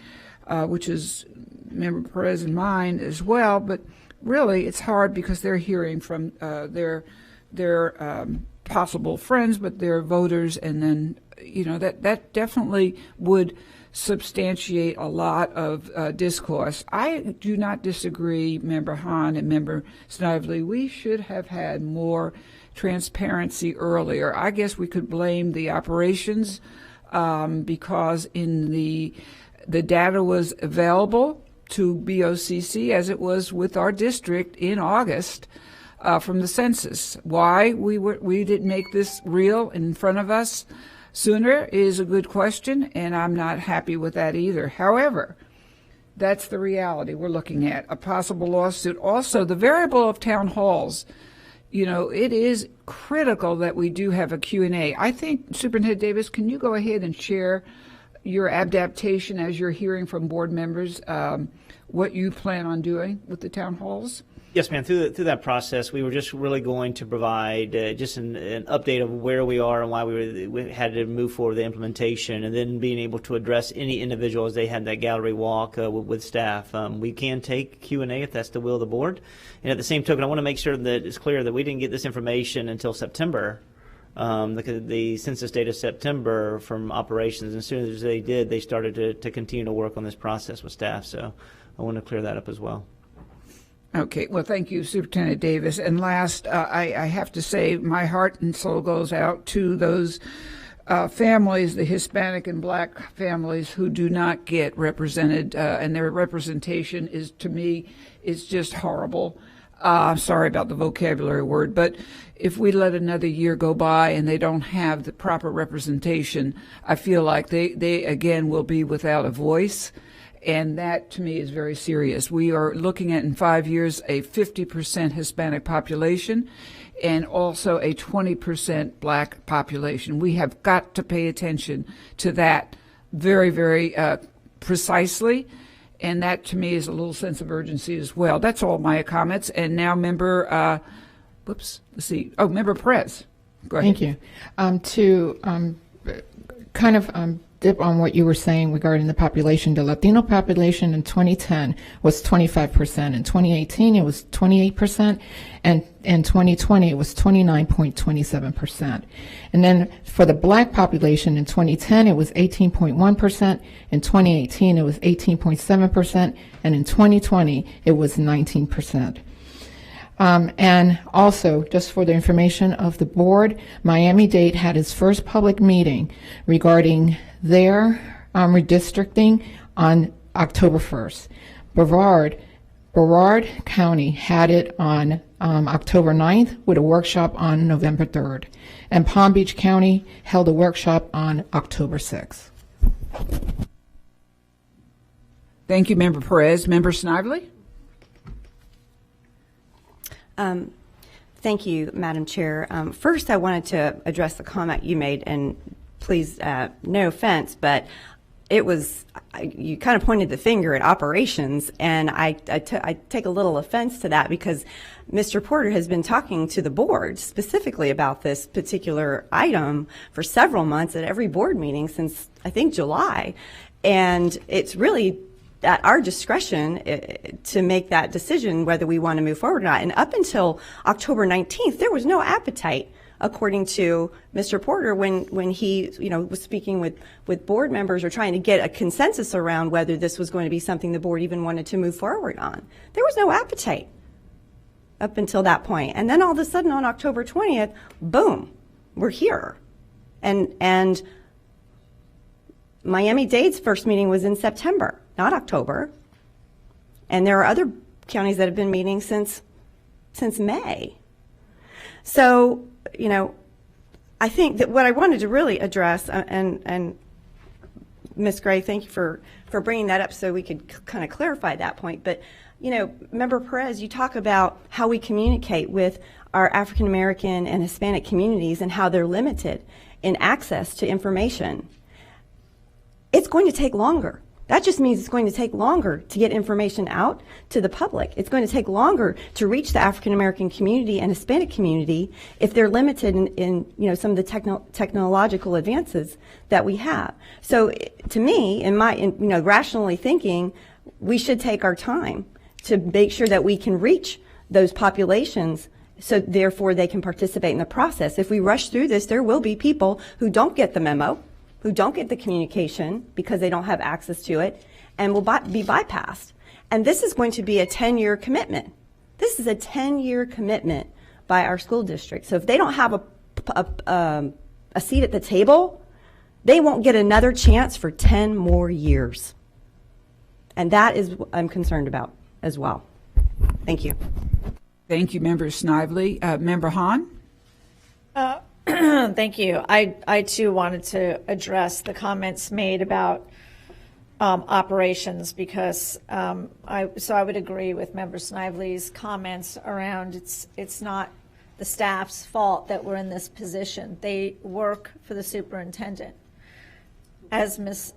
which is Member Perez and mine as well, but really it's hard because they're hearing from their possible friends, but their voters, and then, you know, that definitely would substantiate a lot of discourse. I do not disagree, Member Hahn and Member Snively. We should have had more transparency earlier. I guess we could blame the operations because in the data was available to BOCC as it was with our district in August from the census. Why we didn't make this real in front of us sooner is a good question, and I'm not happy with that either. However, that's the reality we're looking at, a possible lawsuit. Also, the variable of town halls, you know, it is critical that we do have a Q&A. I think, Superintendent Davis, can you go ahead and share your adaptation as you're hearing from board members, what you plan on doing with the town halls? Yes, ma'am. Through that process, we were just really going to provide just an update of where we are and why we had to move forward with the implementation, and then being able to address any individual as they had that gallery walk with staff. We can take Q&A if that's the will of the board. And at the same token, I want to make sure that it's clear that we didn't get this information until September. The census data September from operations, and as soon as they did, they started to continue to work on this process with staff. So I want to clear that up as well. Okay, well, thank you, Superintendent Davis. And last, I have to say my heart and soul goes out to those families, the Hispanic and Black families who do not get represented, and their representation is, to me, is just horrible. sorry about the vocabulary word, but if we let another year go by and they don't have the proper representation, I feel like they again will be without a voice. And that to me is very serious. We are looking at in 5 years a 50% Hispanic population and also a 20% black population. We have got to pay attention to that very, very precisely. And that, to me, is a little sense of urgency as well. That's all my comments. And now, Member, Member Perez. Go ahead. Thank you. To kind of dip on what you were saying regarding the population, the Latino population in 2010 was 25%. In 2018, it was 28%. And in 2020, it was 29.27%. And then for the black population in 2010, it was 18.1%. In 2018, it was 18.7%. And in 2020, it was 19%. And also, just for the information of the board, Miami-Dade had its first public meeting regarding their redistricting on October 1st. Brevard County had it on October 9th with a workshop on November 3rd. And Palm Beach County held a workshop on October 6th. Thank you, Member Perez. Member Snively? Thank you, Madam Chair. First, I wanted to address the comment you made, and please, no offense, but it was, you kind of pointed the finger at operations, and I take a little offense to that because Mr. Porter has been talking to the board specifically about this particular item for several months at every board meeting since, I think, July. And it's really at our discretion to make that decision whether we want to move forward or not. And up until October 19th, there was no appetite, according to Mr. Porter, when he was speaking with board members or trying to get a consensus around whether this was going to be something the board even wanted to move forward on. There was no appetite up until that point. And then all of a sudden on October 20th, boom, we're here. And Miami-Dade's first meeting was in September, not October. And there are other counties that have been meeting since May. So, I think that what I wanted to really address, and Ms. Gray, thank you for bringing that up so we could kind of clarify that point. But, Member Perez, you talk about how we communicate with our African American and Hispanic communities and how they're limited in access to information. It's going to take longer. That just means it's going to take longer to get information out to the public. It's going to take longer to reach the African American community and Hispanic community if they're limited in some of the technological advances that we have. So to me, rationally thinking, we should take our time to make sure that we can reach those populations so therefore they can participate in the process. If we rush through this, there will be people who don't get the memo, who don't get the communication because they don't have access to it, and will be bypassed. And this is going to be a 10-year commitment. This is a 10-year commitment by our school district. So if they don't have a seat at the table, they won't get another chance for 10 more years. And that is what I'm concerned about as well. Thank you. Thank you, Member Snively. Member Hahn? Thank you. I too wanted to address the comments made about operations because I would agree with Member Snively's comments around it's not the staff's fault that we're in this position. They work for the superintendent, and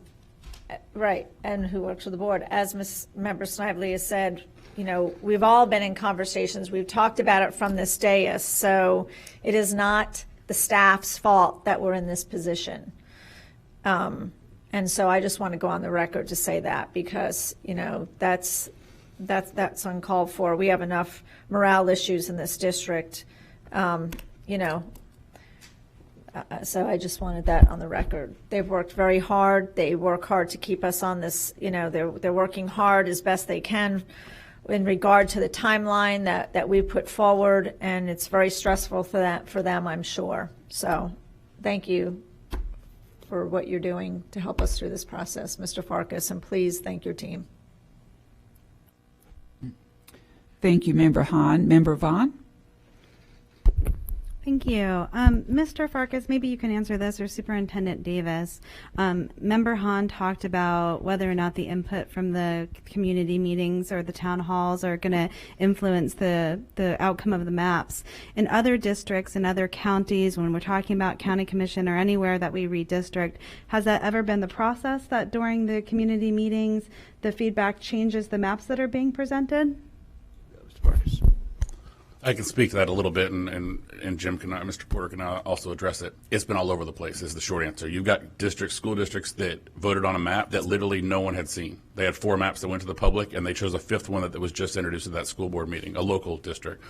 who works for the board. As Member Snively has said, we've all been in conversations. We've talked about it from this dais, so it is not the staff's fault that we're in this position. And so I just want to go on the record to say that because, that's uncalled for. We have enough morale issues in this district, so I just wanted that on the record. They've worked very hard. They work hard to keep us on this, they're working hard as best they can in regard to the timeline that we put forward, and it's very stressful for them, I'm sure. So thank you for what you're doing to help us through this process, Mr. Farkas, and please thank your team. Thank you, Member Hahn. Member Vaughn? Thank you. Mr. Farkas, maybe you can answer this, or Superintendent Davis. Member Hahn talked about whether or not the input from the community meetings or the town halls are going to influence the outcome of the maps. In other districts, in other counties, when we're talking about county commission or anywhere that we redistrict, has that ever been the process that during the community meetings, the feedback changes the maps that are being presented? I can speak to that a little bit, and Jim can, Mr. Porter can also address it. It's been all over the place is the short answer. You've got school districts that voted on a map that literally no one had seen. They had 4 maps that went to the public, and they chose a 5th one that was just introduced at that school board meeting, a local district.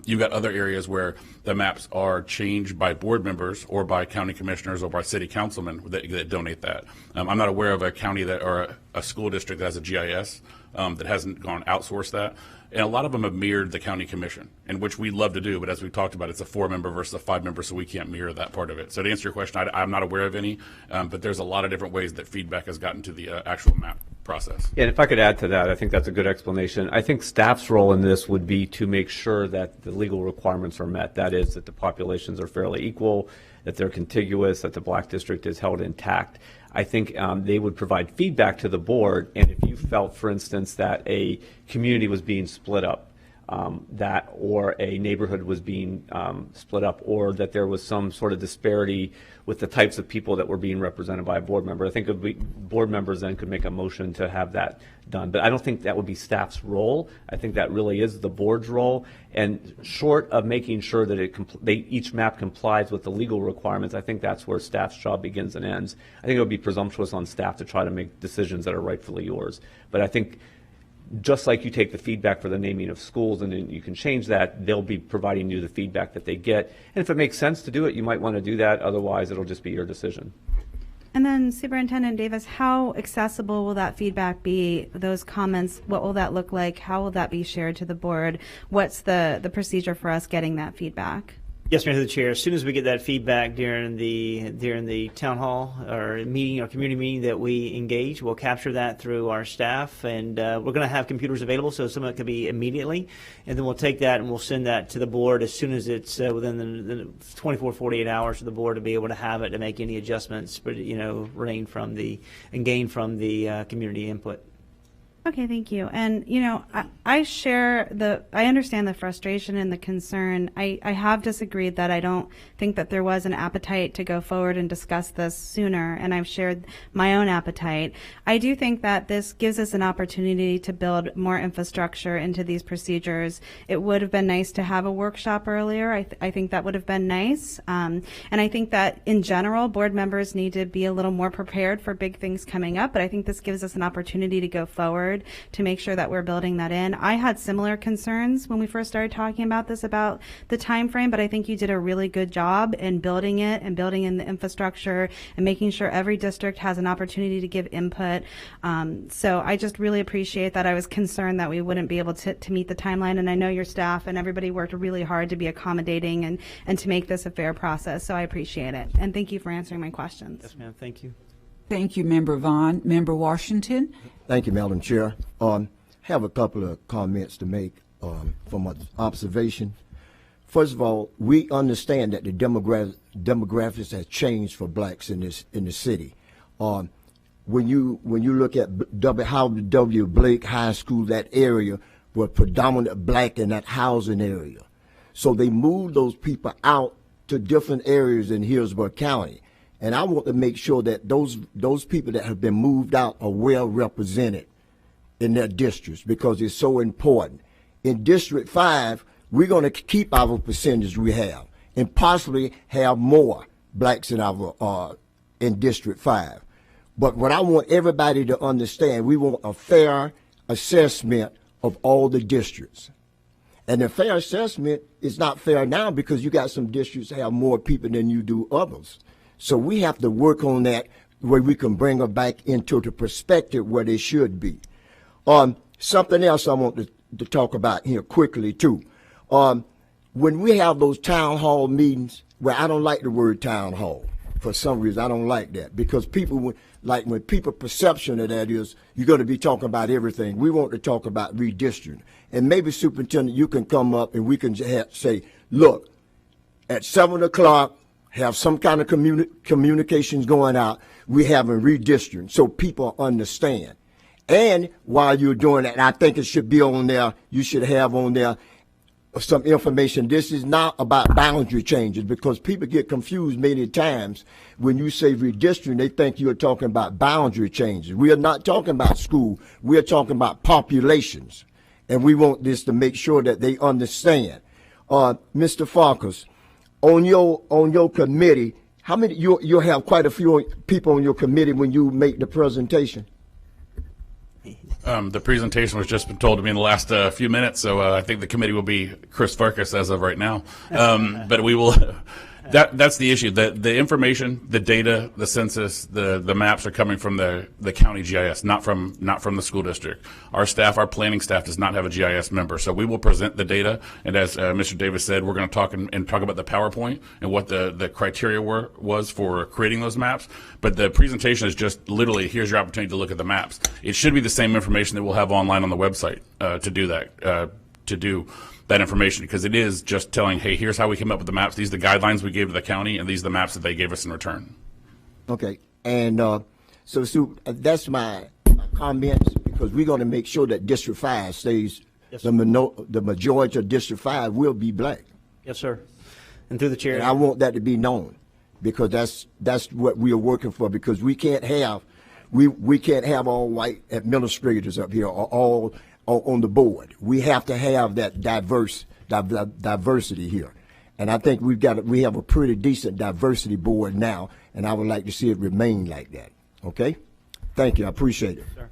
You've got other areas where the maps are changed by board members or by county commissioners or by city councilmen that donate that. I'm not aware of a county or a school district that has a GIS that hasn't gone outsource that. And a lot of them have mirrored the county commission, and which we love to do, but as we've talked about, it's a 4-member versus a 5-member, so we can't mirror that part of it. So to answer your question, I'm not aware of any, but there's a lot of different ways that feedback has gotten to the actual map process. Yeah, and if I could add to that, I think that's a good explanation. I think staff's role in this would be to make sure that the legal requirements are met. That is, that the populations are fairly equal, that they're contiguous, that the black district is held intact. I think they would provide feedback to the board, and if you felt, for instance, that a community was being split up, or a neighborhood was being split up, or that there was some sort of disparity with the types of people that were being represented by a board member, I think it would be, board members then could make a motion to have that done. But I don't think that would be staff's role. I think that really is the board's role. And short of making sure that each map complies with the legal requirements, I think that's where staff's job begins and ends. I think it would be presumptuous on staff to try to make decisions that are rightfully yours. But I think just like you take the feedback for the naming of schools and then you can change that, they'll be providing you the feedback that they get. And if it makes sense to do it, you might want to do that. Otherwise, it'll just be your decision. And then Superintendent Davis, how accessible will that feedback be? Those comments, what will that look like? How will that be shared to the board? What's the procedure for us getting that feedback? Yes, Mr. the Chair. As soon as we get that feedback during the town hall or meeting or community meeting that we engage, we'll capture that through our staff, and we're going to have computers available, so some of it could be immediately, and then we'll take that and we'll send that to the board as soon as it's within the 24, 48 hours for the board to be able to have it to make any adjustments, but gain from the community input. Okay, thank you. And, I understand the frustration and the concern. I have disagreed that I don't think that there was an appetite to go forward and discuss this sooner, and I've shared my own appetite. I do think that this gives us an opportunity to build more infrastructure into these procedures. It would have been nice to have a workshop earlier. I think that would have been nice. And I think that, in general, board members need to be a little more prepared for big things coming up, but I think this gives us an opportunity to go forward to make sure that we're building that in. I had similar concerns when we first started talking about this, about the time frame, but I think you did a really good job in building it and building in the infrastructure and making sure every district has an opportunity to give input. So I just really appreciate that. I was concerned that we wouldn't be able to meet the timeline, and I know your staff and everybody worked really hard to be accommodating and to make this a fair process, so I appreciate it. And thank you for answering my questions. Yes, ma'am. Thank you. Thank you, Member Vaughn. Member Washington? Thank you, Madam Chair. Have a couple of comments to make from an observation. First of all, we understand that the demographics has changed for blacks in the city. When you look at Howard W. Blake High School, that area was predominantly black in that housing area. So they moved those people out to different areas in Hillsborough County. And I want to make sure that those people that have been moved out are well represented in their districts, because it's so important. In District 5, we're going to keep our percentage we have and possibly have more blacks in District 5. But what I want everybody to understand, we want a fair assessment of all the districts. And the fair assessment is not fair now because you got some districts that have more people than you do others. So we have to work on that where we can bring them back into the perspective where they should be. Something else I want to talk about here quickly too. When we have those town hall meetings, well, I don't like the word town hall. For some reason, I don't like that because people, like when people perception of that is you're going to be talking about everything. We want to talk about redistricting. And maybe, Superintendent, you can come up and we can say, look, at 7 o'clock, have some kind of communications going out. We're having redistricting so people understand. And while you're doing that, and I think it should be on there, you should have on there some information. This is not about boundary changes because people get confused many times. When you say redistricting, they think you're talking about boundary changes. We are not talking about school. We are talking about populations. And we want this to make sure that they understand. Mr. Farkas, on your committee, how many, you'll have quite a few people on your committee when you make the presentation? The presentation was just been told to me in the last few minutes, so I think the committee will be Chris Farkas as of right now. But we will. That's the issue. The information, the data, the census, the maps are coming from the county GIS, not from the school district. Our staff, our planning staff, does not have a GIS member, so we will present the data. And as Mr. Davis said, we're going to talk and talk about the PowerPoint and what the criteria was for creating those maps. But the presentation is just literally here's your opportunity to look at the maps. It should be the same information that we'll have online on the website to do that. That information, because it is just telling, hey, here's how we came up with the maps. These are the guidelines we gave to the county, and these are the maps that they gave us in return. Okay, and so that's my comments, because we're going to make sure that District 5 stays, yes, the majority of District 5 will be black. Yes, sir. And through the chair. And I want that to be known, because that's what we are working for, because we can't have all white administrators up here or all on the board. We have to have that diversity here. And I think we have a pretty decent diversity board now, and I would like to see it remain like that. Okay? Thank you. I appreciate it. Sure.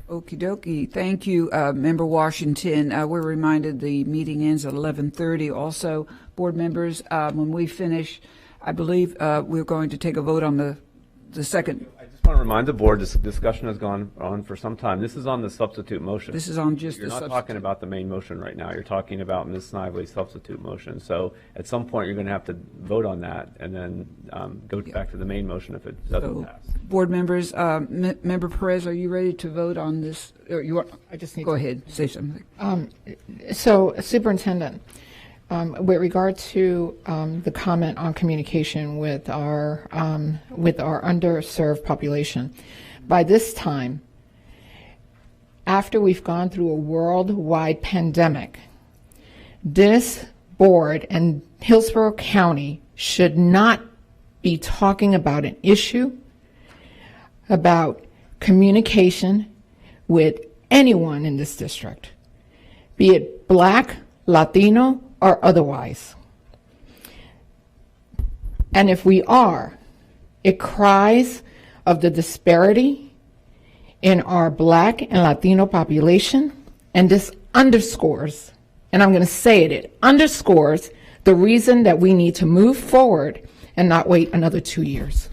Okie dokie. Thank you, Member Washington. We're reminded the meeting ends at 11:30. Also, board members, when we finish, I believe we're going to take a vote on the second. I want to remind the board this discussion has gone on for some time. This is on the substitute motion. This is on just You're the not talking about the main motion right now. You're talking about Ms. Snively's substitute motion. So at some point you're going to have to vote on that and then go back to the main motion if it doesn't pass. Board members, Member Perez, are you ready to vote on this? Or you are, I just need go to ahead, say something. So, Superintendent, with regard to the comment on communication with our underserved population, by this time, after we've gone through a worldwide pandemic, this board and Hillsborough County should not be talking about an issue about communication with anyone in this district, be it Black, Latino, or otherwise. And if we are, it cries of the disparity in our Black and Latino population, and this underscores, and I'm going to say it underscores the reason that we need to move forward and not wait another 2 years.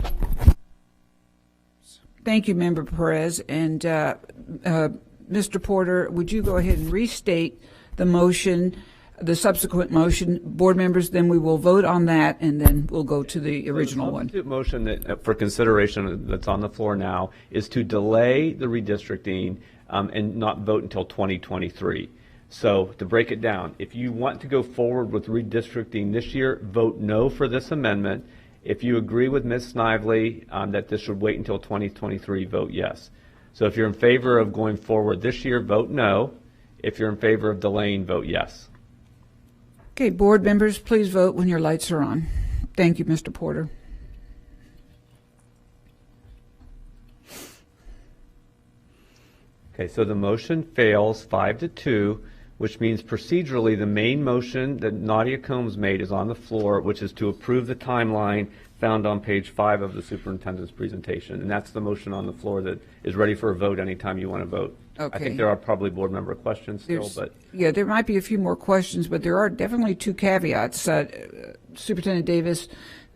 Thank you, Member Perez. And Mr. Porter, would you go ahead and restate the motion, the subsequent motion? Board members, then we will vote on that, and then we'll go to the original one. The motion that, for consideration that's on the floor now is to delay the redistricting and not vote until 2023. So to break it down, if you want to go forward with redistricting this year, vote no for this amendment. If you agree with Ms. Snively that this should wait until 2023, vote yes. So if you're in favor of going forward this year, vote no. If you're in favor of delaying, vote yes. Okay, board members, please vote when your lights are on. Thank you, Mr. Porter. Okay, so the motion fails 5-2, which means procedurally the main motion that Nadia Combs made is on the floor, which is to approve the timeline found on page 5 of the superintendent's presentation. And that's the motion on the floor that is ready for a vote anytime you want to vote. Okay. I think there are probably board member questions still, but yeah, there might be a few more questions, but there are definitely two caveats. Superintendent Davis,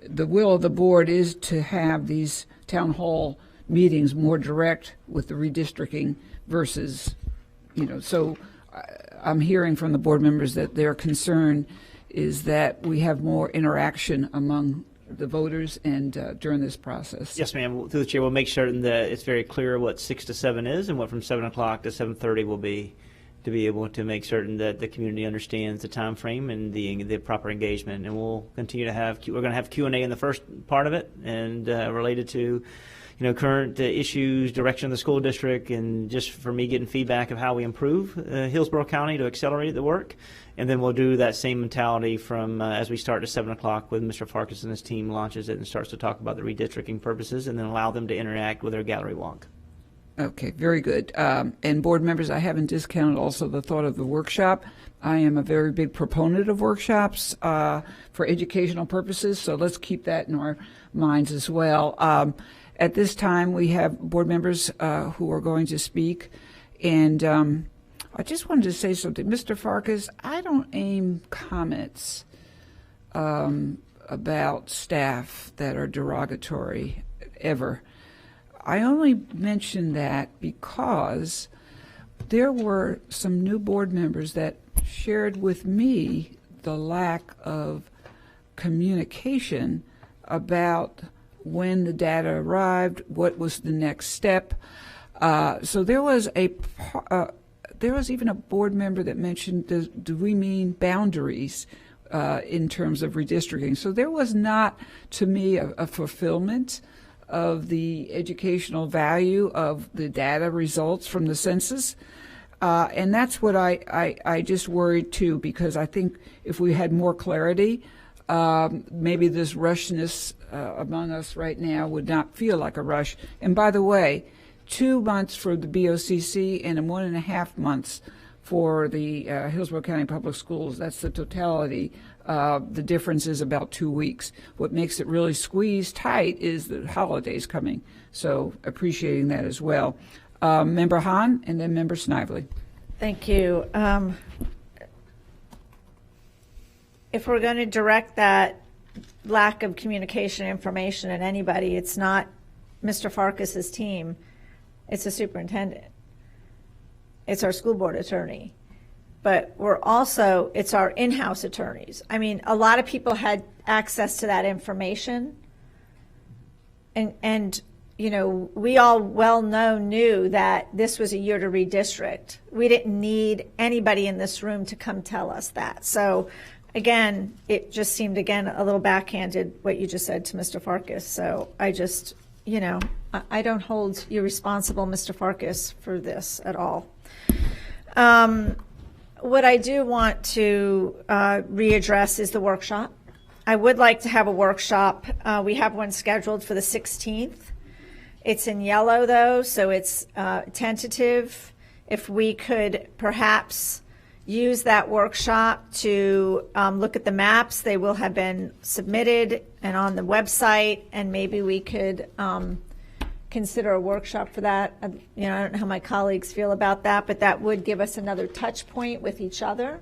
the will of the board is to have these town hall meetings more direct with the redistricting versus, so I'm hearing from the board members that their concern is that we have more interaction among the voters and during this process. Yes, ma'am. Through the chair, we'll make certain that it's very clear what 6 to 7 is and what from 7 o'clock to 7:30 will be, to be able to make certain that the community understands the time frame and the proper engagement. And we'll continue to have, we're going to have Q&A in the first part of it, and related to current issues, direction of the school district, and just for me getting feedback of how we improve Hillsborough County to accelerate the work. And then we'll do that same mentality from as we start at 7 o'clock with Mr. Farkas and his team launches it and starts to talk about the redistricting purposes, and then allow them to interact with their gallery walk. Okay, very good. And board members, I haven't discounted also the thought of the workshop. I am a very big proponent of workshops for educational purposes, so let's keep that in our minds as well. At this time, we have board members who are going to speak, and I just wanted to say something. Mr. Farkas, I don't aim comments about staff that are derogatory ever. I only mention that because there were some new board members that shared with me the lack of communication about when the data arrived, what was the next step. So there was even a board member that mentioned, do we mean boundaries in terms of redistricting? So there was not, to me, a fulfillment of the educational value of the data results from the census. And that's what I just worried too, because I think if we had more clarity, maybe this rushness among us right now would not feel like a rush. And by the way, 2 months for the BOCC and 1.5 months for the Hillsborough County Public Schools. That's the totality. The difference is about 2 weeks. What makes it really squeezed tight is the holidays coming. So appreciating that as well. Member Hahn and then Member Snively. Thank you. If we're going to direct that lack of communication information at anybody, it's not Mr. Farkas's team. It's the superintendent. It's our school board attorney. But it's our in-house attorneys. I mean, a lot of people had access to that information. And we all knew that this was a year to redistrict. We didn't need anybody in this room to come tell us that. So again, it just seemed, a little backhanded what you just said to Mr. Farkas. So I just, I don't hold you responsible, Mr. Farkas, for this at all. What I do want to readdress is the workshop. I would like to have a workshop. We have one scheduled for the 16th. It's in yellow, though, so it's tentative. If we could perhaps use that workshop to look at the maps, they will have been submitted and on the website, and maybe we could consider a workshop for that. I don't know how my colleagues feel about that, but that would give us another touch point with each other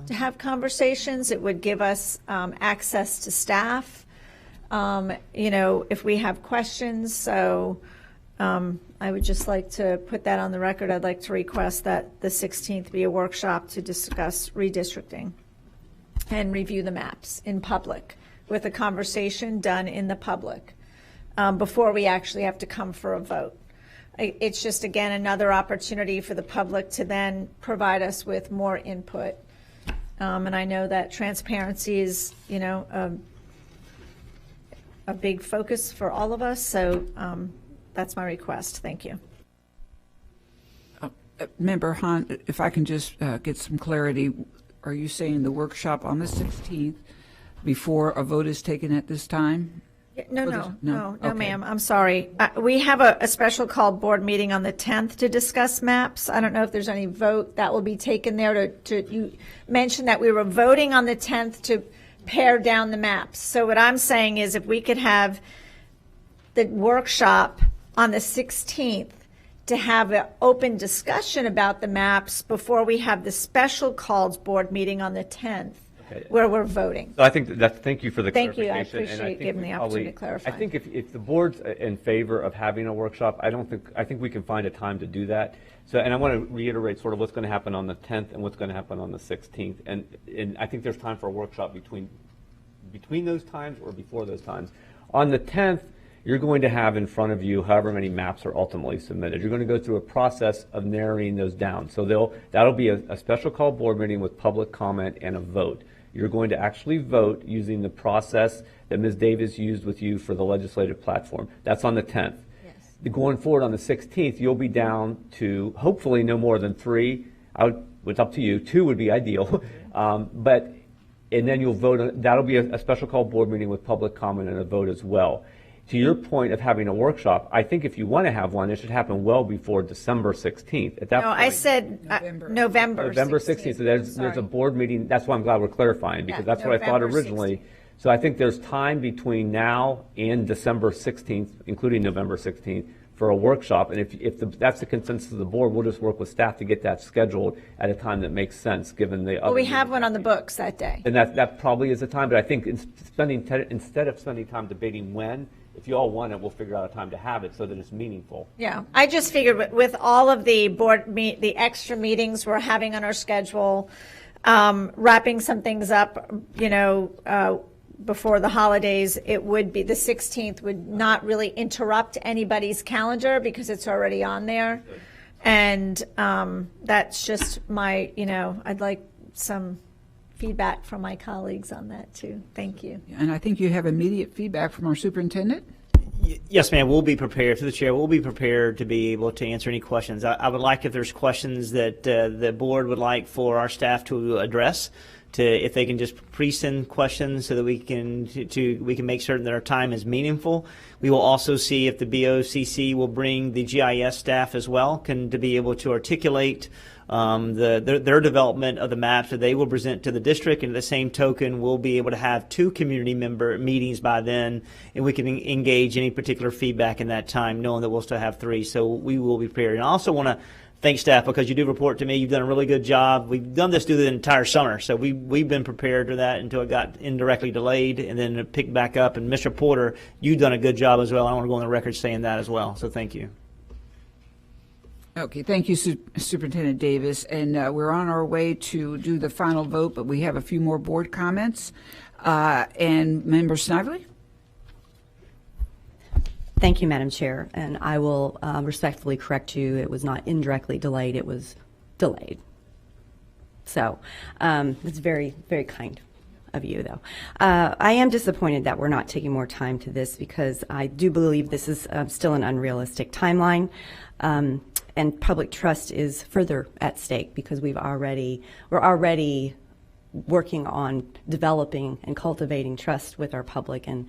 to have conversations. It would give us access to staff, if we have questions. So I would just like to put that on the record. I'd like to request that the 16th be a workshop to discuss redistricting and review the maps in public, with a conversation done in the public before we actually have to come for a vote. It's just, again, another opportunity for the public to then provide us with more input. And I know that transparency is, a big focus for all of us. So that's my request. Thank you. Member Hahn, if I can just get some clarity, are you saying the workshop on the 16th before a vote is taken at this time? No, Okay. ma'am. I'm sorry. We have a special called board meeting on the 10th to discuss maps. I don't know if there's any vote that will be taken there you mentioned that we were voting on the 10th to pare down the maps. So what I'm saying is if we could have the workshop on the 16th to have an open discussion about the maps before we have the special called board meeting on the 10th. Okay. Where we're voting. So I think thank you for the Thank you. clarification. I appreciate giving the opportunity to clarify. I think if the board's in favor of having a workshop, I think we can find a time to do that. So, and I want to reiterate sort of what's going to happen on the 10th and what's going to happen on the 16th. And I think there's time for a workshop between between those times or before those times. On the 10th, you're going to have in front of you however many maps are ultimately submitted. You're going to go through a process of narrowing those down. So that'll be a special call board meeting with public comment and a vote. You're going to actually vote using the process that Ms. Davis used with you for the legislative platform. That's on the 10th. Yes. Going forward on the 16th, you'll be down to hopefully no more than 3. It's up to you. 2 would be ideal. And then you'll vote. That'll be a special call board meeting with public comment and a vote as well. To your point of having a workshop, I think if you want to have one, it should happen well before December 16th. At that point, I said November 16th. So there's a board meeting. That's why I'm glad we're clarifying, because that's what I thought originally. 16th. So I think there's time between now and December 16th, including November 16th, for a workshop. And if that's the consensus of the board, we'll just work with staff to get that scheduled at a time that makes sense, given the other. Well, we have one on the books that day. And that probably is the time. But I think instead of spending time debating when, if you all want it, we'll figure out a time to have it so that it's meaningful. Yeah, I just figured with all of the the extra meetings we're having on our schedule, wrapping some things up, before the holidays, it would be the 16th would not really interrupt anybody's calendar because it's already on there. And that's just my, I'd like some feedback from my colleagues on that too. Thank you. And I think you have immediate feedback from our superintendent. Yes, ma'am. We'll be prepared, through the chair, we'll be prepared to be able to answer any questions. I would like, if there's questions that the board would like for our staff to address, if they can just pre-send questions so that we can make certain that our time is meaningful. We will also see if the BOCC will bring the GIS staff as well, to be able to articulate their development of the maps that they will present to the district. And at the same token, we'll be able to have 2 community member meetings by then, and we can engage any particular feedback in that time, knowing that we'll still have 3. So we will be prepared. And I also want to thank staff, because you do report to me. You've done a really good job. We've done this through the entire summer, so we've been prepared for that until it got indirectly delayed, and then it picked back up. And Mr. Porter, you've done a good job as well. I want to go on the record saying that as well. So thank you. Okay, thank you, Superintendent Davis. And we're on our way to do the final vote, but we have a few more board comments. And Member Snively? Thank you, Madam Chair. And I will respectfully correct you. It was not indirectly delayed. It was delayed. So it's very, very kind of you, though. I am disappointed that we're not taking more time to this, because I do believe this is still an unrealistic timeline. And public trust is further at stake, because we're already working on developing and cultivating trust with our public. And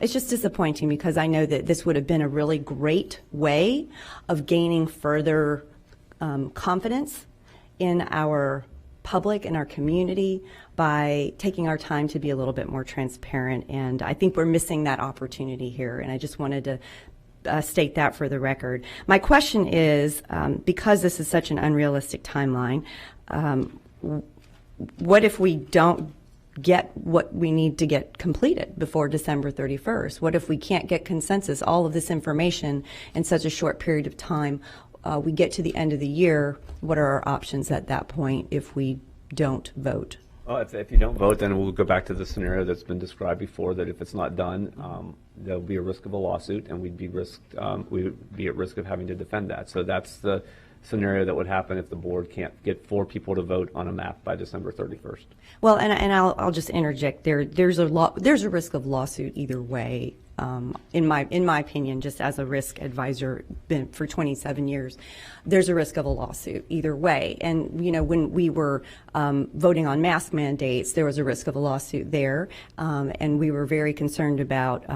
it's just disappointing, because I know that this would have been a really great way of gaining further confidence in our public and our community by taking our time to be a little bit more transparent. And I think we're missing that opportunity here. And I just wanted to state that for the record. My question is, because this is such an unrealistic timeline, what if we don't get what we need to get completed before December 31st? What if we can't get consensus, all of this information in such a short period of time? We get to the end of the year, what are our options at that point if we don't vote? Well, if you don't vote, then we'll go back to the scenario that's been described before, that if it's not done, there'll be a risk of a lawsuit, and we'd be at risk of having to defend that. So that's the scenario that would happen if the board can't get 4 people to vote on a map by December 31st. Well, and I'll just interject there. There's a risk of lawsuit either way. In my opinion, just as a risk advisor, been for 27 years, there's a risk of a lawsuit either way. And when we were voting on mask mandates, there was a risk of a lawsuit there, and we were very concerned about.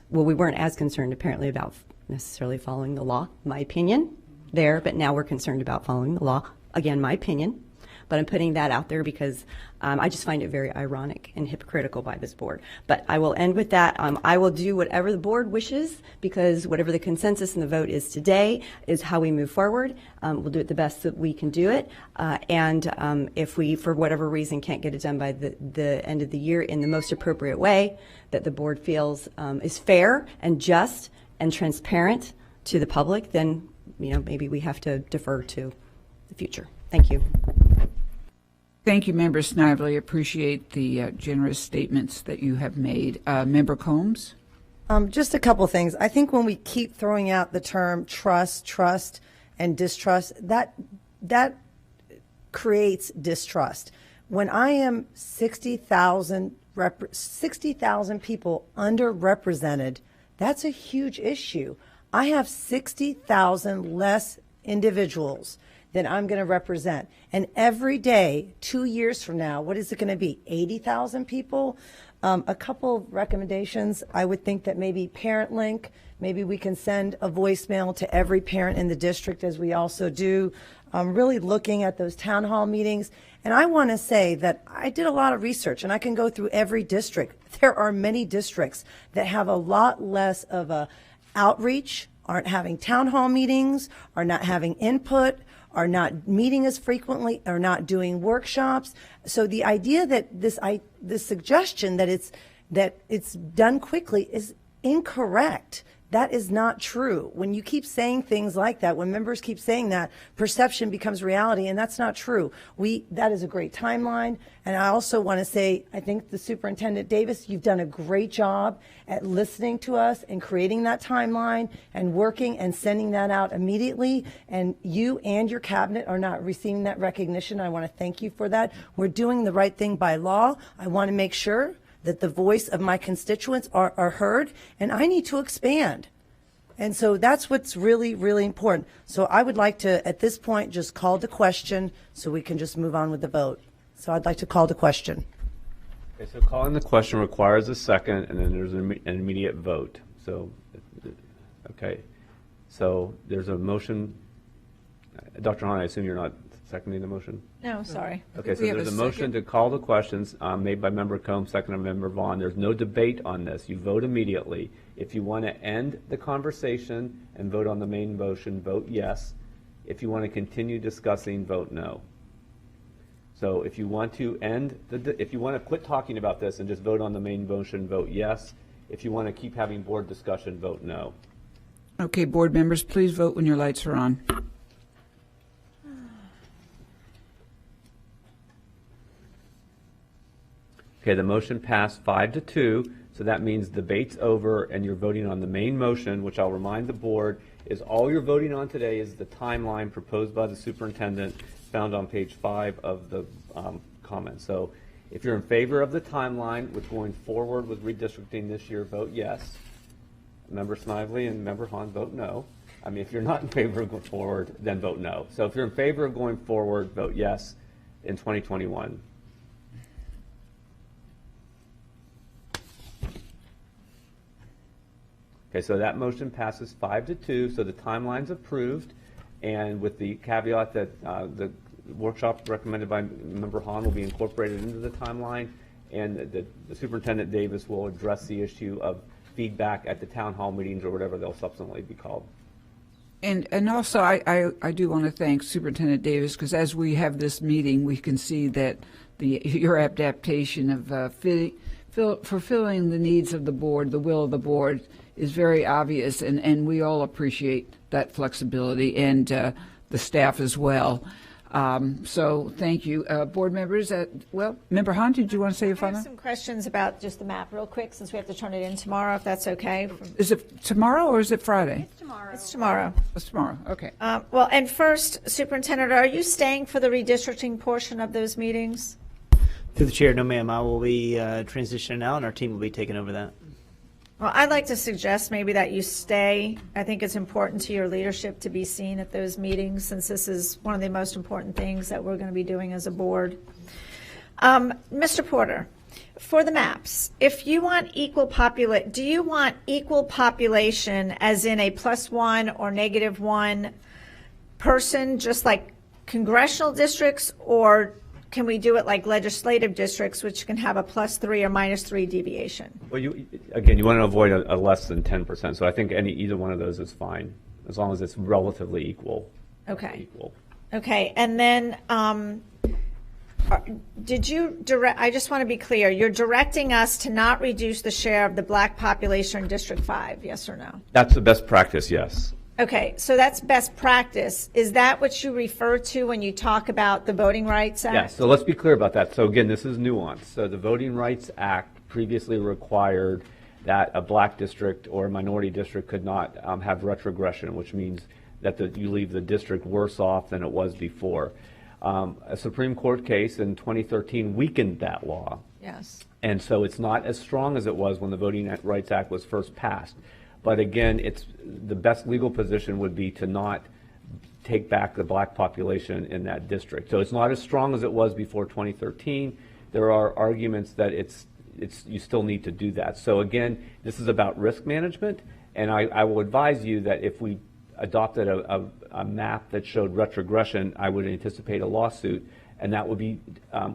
Well, we weren't as concerned apparently about necessarily following the law, my opinion. There, but now we're concerned about following the law. Again, my opinion, but I'm putting that out there because I just find it very ironic and hypocritical by this board. But I will end with that. I will do whatever the board wishes, because whatever the consensus and the vote is today is how we move forward. We'll do it the best that we can do it. And if we, for whatever reason, can't get it done by the end of the year in the most appropriate way that the board feels is fair and just and transparent to the public, then maybe we have to defer to the future. Thank you. Thank you, Member Snively. Appreciate the generous statements that you have made. Member Combs? Just a couple things. I think when we keep throwing out the term trust, and distrust, that creates distrust. When I am 60,000 people underrepresented, that's a huge issue. I have 60,000 less individuals that I'm going to represent. And every day, 2 years from now, what is it going to be? 80,000 people? A couple of recommendations. I would think that maybe Parent Link, maybe we can send a voicemail to every parent in the district, as we also do, really looking at those town hall meetings. And I want to say that I did a lot of research, and I can go through every district. There are many districts that have a lot less of a outreach, aren't having town hall meetings, are not having input, are not meeting as frequently, are not doing workshops. So the idea that this suggestion that it's done quickly is incorrect. That is not true. When you keep saying things like that, when members keep saying that, perception becomes reality, and that's not true. That is a great timeline. And I also want to say, I think the Superintendent Davis, you've done a great job at listening to us and creating that timeline and working and sending that out immediately. And you and your cabinet are not receiving that recognition. I want to thank you for that. We're doing the right thing by law. I want to make sure that the voice of my constituents are heard, and I need to expand. And so that's what's really, really important. So I would like to, at this point, just call the question so we can just move on with the vote. So I'd like to call the question. Okay, so calling the question requires a second, and then there's an immediate vote. So, okay. So there's a motion. Dr. Hahn, I assume you're not seconding the motion? No, sorry. Okay, so there's a motion to call the questions made by Member Combs, seconded by Member Vaughn. There's no debate on this. You vote immediately. If you want to end the conversation and vote on the main motion, vote yes. If you want to continue discussing, vote no. So if you want to if you want to quit talking about this and just vote on the main motion, vote yes. If you want to keep having board discussion, vote no. Okay, board members, please vote when your lights are on. Okay, the motion passed 5-2, so that means debate's over and you're voting on the main motion, which I'll remind the board is all you're voting on today is the timeline proposed by the superintendent found on page 5 of the comments. So if you're in favor of the timeline with going forward with redistricting this year, vote yes. Member Snively and Member Hahn vote no. I mean, if you're not in favor of going forward, then vote no. So if you're in favor of going forward, vote yes in 2021. Okay, so that motion passes 5-2, so the timeline's approved, and with the caveat that the workshop recommended by Member Hahn will be incorporated into the timeline, and the Superintendent Davis will address the issue of feedback at the town hall meetings or whatever they'll subsequently be called. And also, I do want to thank Superintendent Davis, because as we have this meeting, we can see that your adaptation of fulfilling the needs of the board, the will of the board, is very obvious, and we all appreciate that flexibility, and the staff as well. So thank you. Board members, Member Hahn, did you want to say your I final? have some questions about just the map real quick, since we have to turn it in tomorrow, if that's okay. Is it tomorrow or is it Friday? It's tomorrow. It's tomorrow. It's tomorrow, okay. Well, and first, Superintendent, are you staying for the redistricting portion of those meetings? Through the chair, no ma'am. I will be transitioning out, and our team will be taking over that. Well, I'd like to suggest maybe that you stay. I think it's important to your leadership to be seen at those meetings, since this is one of the most important things that we're going to be doing as a board. Mr. Porter, for the maps, if you want do you want equal population as in a +1 or -1 person, just like congressional districts, or can we do it like legislative districts, which can have a +3 or -3 deviation? Well, you want to avoid a less than 10%. So I think either one of those is fine, as long as it's relatively equal. Okay. Okay, and then did you direct? I just want to be clear. You're directing us to not reduce the share of the black population in District 5, yes or no? That's the best practice, yes. Okay, so that's best practice. Is that what you refer to when you talk about the Voting Rights Act? Yes, so let's be clear about that. So again, this is nuanced. So the Voting Rights Act previously required that a black district or a minority district could not have retrogression, which means that you leave the district worse off than it was before. A Supreme Court case in 2013 weakened that law. Yes. And so it's not as strong as it was when the Voting Rights Act was first passed. But again, it's the best legal position would be to not take back the black population in that district. So it's not as strong as it was before 2013. There are arguments that you still need to do that. So again, this is about risk management, and I will advise you that if we adopted a map that showed retrogression, I would anticipate a lawsuit, and that would be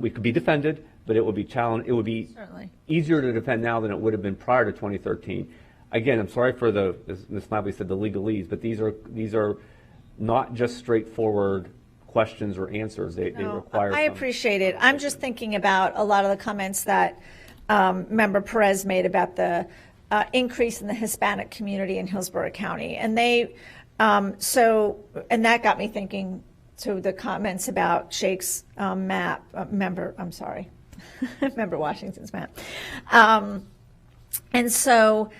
we could be defended, but it would be challenged. It would be Certainly. easier to defend now than it would have been prior to 2013. Again, I'm sorry for as Ms. Lively said, the legalese, but these are not just straightforward questions or answers. They require. I appreciate it. I'm just thinking about a lot of the comments that Member Perez made about the increase in the Hispanic community in Hillsborough County, and and that got me thinking to the comments about Shake's map. Member Washington's map, and so.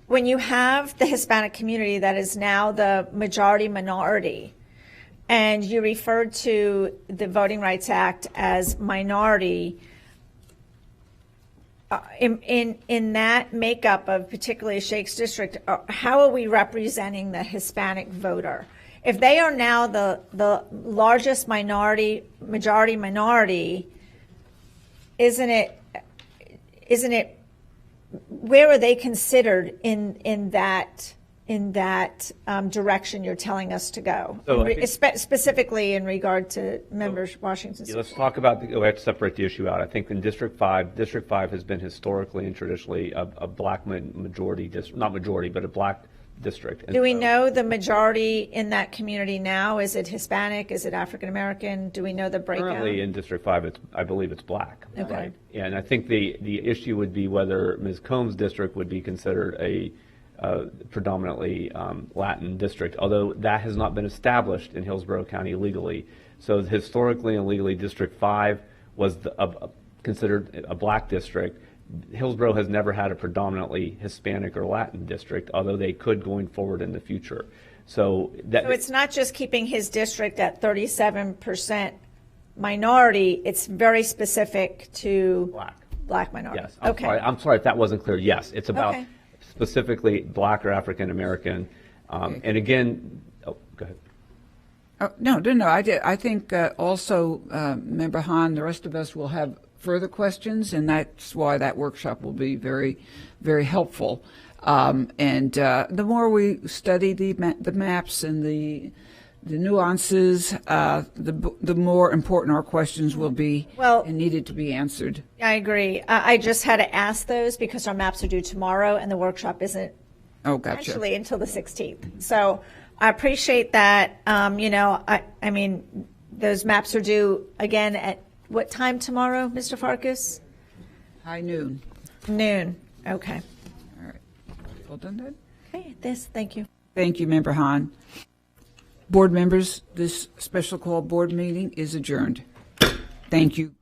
When you have the Hispanic community that is now the majority minority, and you referred to the Voting Rights Act as minority, in that makeup of particularly Shake's district, how are we representing the Hispanic voter? If they are now the largest majority minority, isn't it where are they considered in that direction you're telling us to go? So Specifically in regard to Member Washington's. Yeah, let's talk about we have to separate the issue out. I think in District 5 has been historically and traditionally a black majority district, not majority, but a black district. Do we know the majority in that community now? Is it Hispanic? Is it African American? Do we know the breakdown? Currently in District 5, I believe it's black. Okay. Right? And I think the issue would be whether Ms. Combs' district would be considered a predominantly Latin district, although that has not been established in Hillsborough County legally. So historically and legally, District 5 was considered a black district. Hillsborough has never had a predominantly Hispanic or Latin district, although they could going forward in the future. So it's not just keeping his district at 37% minority, it's very specific to black minority. Yes. Okay. I'm sorry if that wasn't clear. Yes, it's about specifically black or African American. And again, go ahead. No. I think also Member Hahn, the rest of us will have further questions, and that's why that workshop will be very, very helpful. And the more we study the maps and the nuances, the more important our questions will be and needed to be answered. I agree. I just had to ask those because our maps are due tomorrow, and the workshop isn't actually until the 16th. So I appreciate that. I mean, those maps are due again at what time tomorrow, Mr. Farkas? High noon. Noon. Okay. All right. Well done, then. Okay. Thank you. Thank you, Member Hahn. Board members, this special call board meeting is adjourned. Thank you.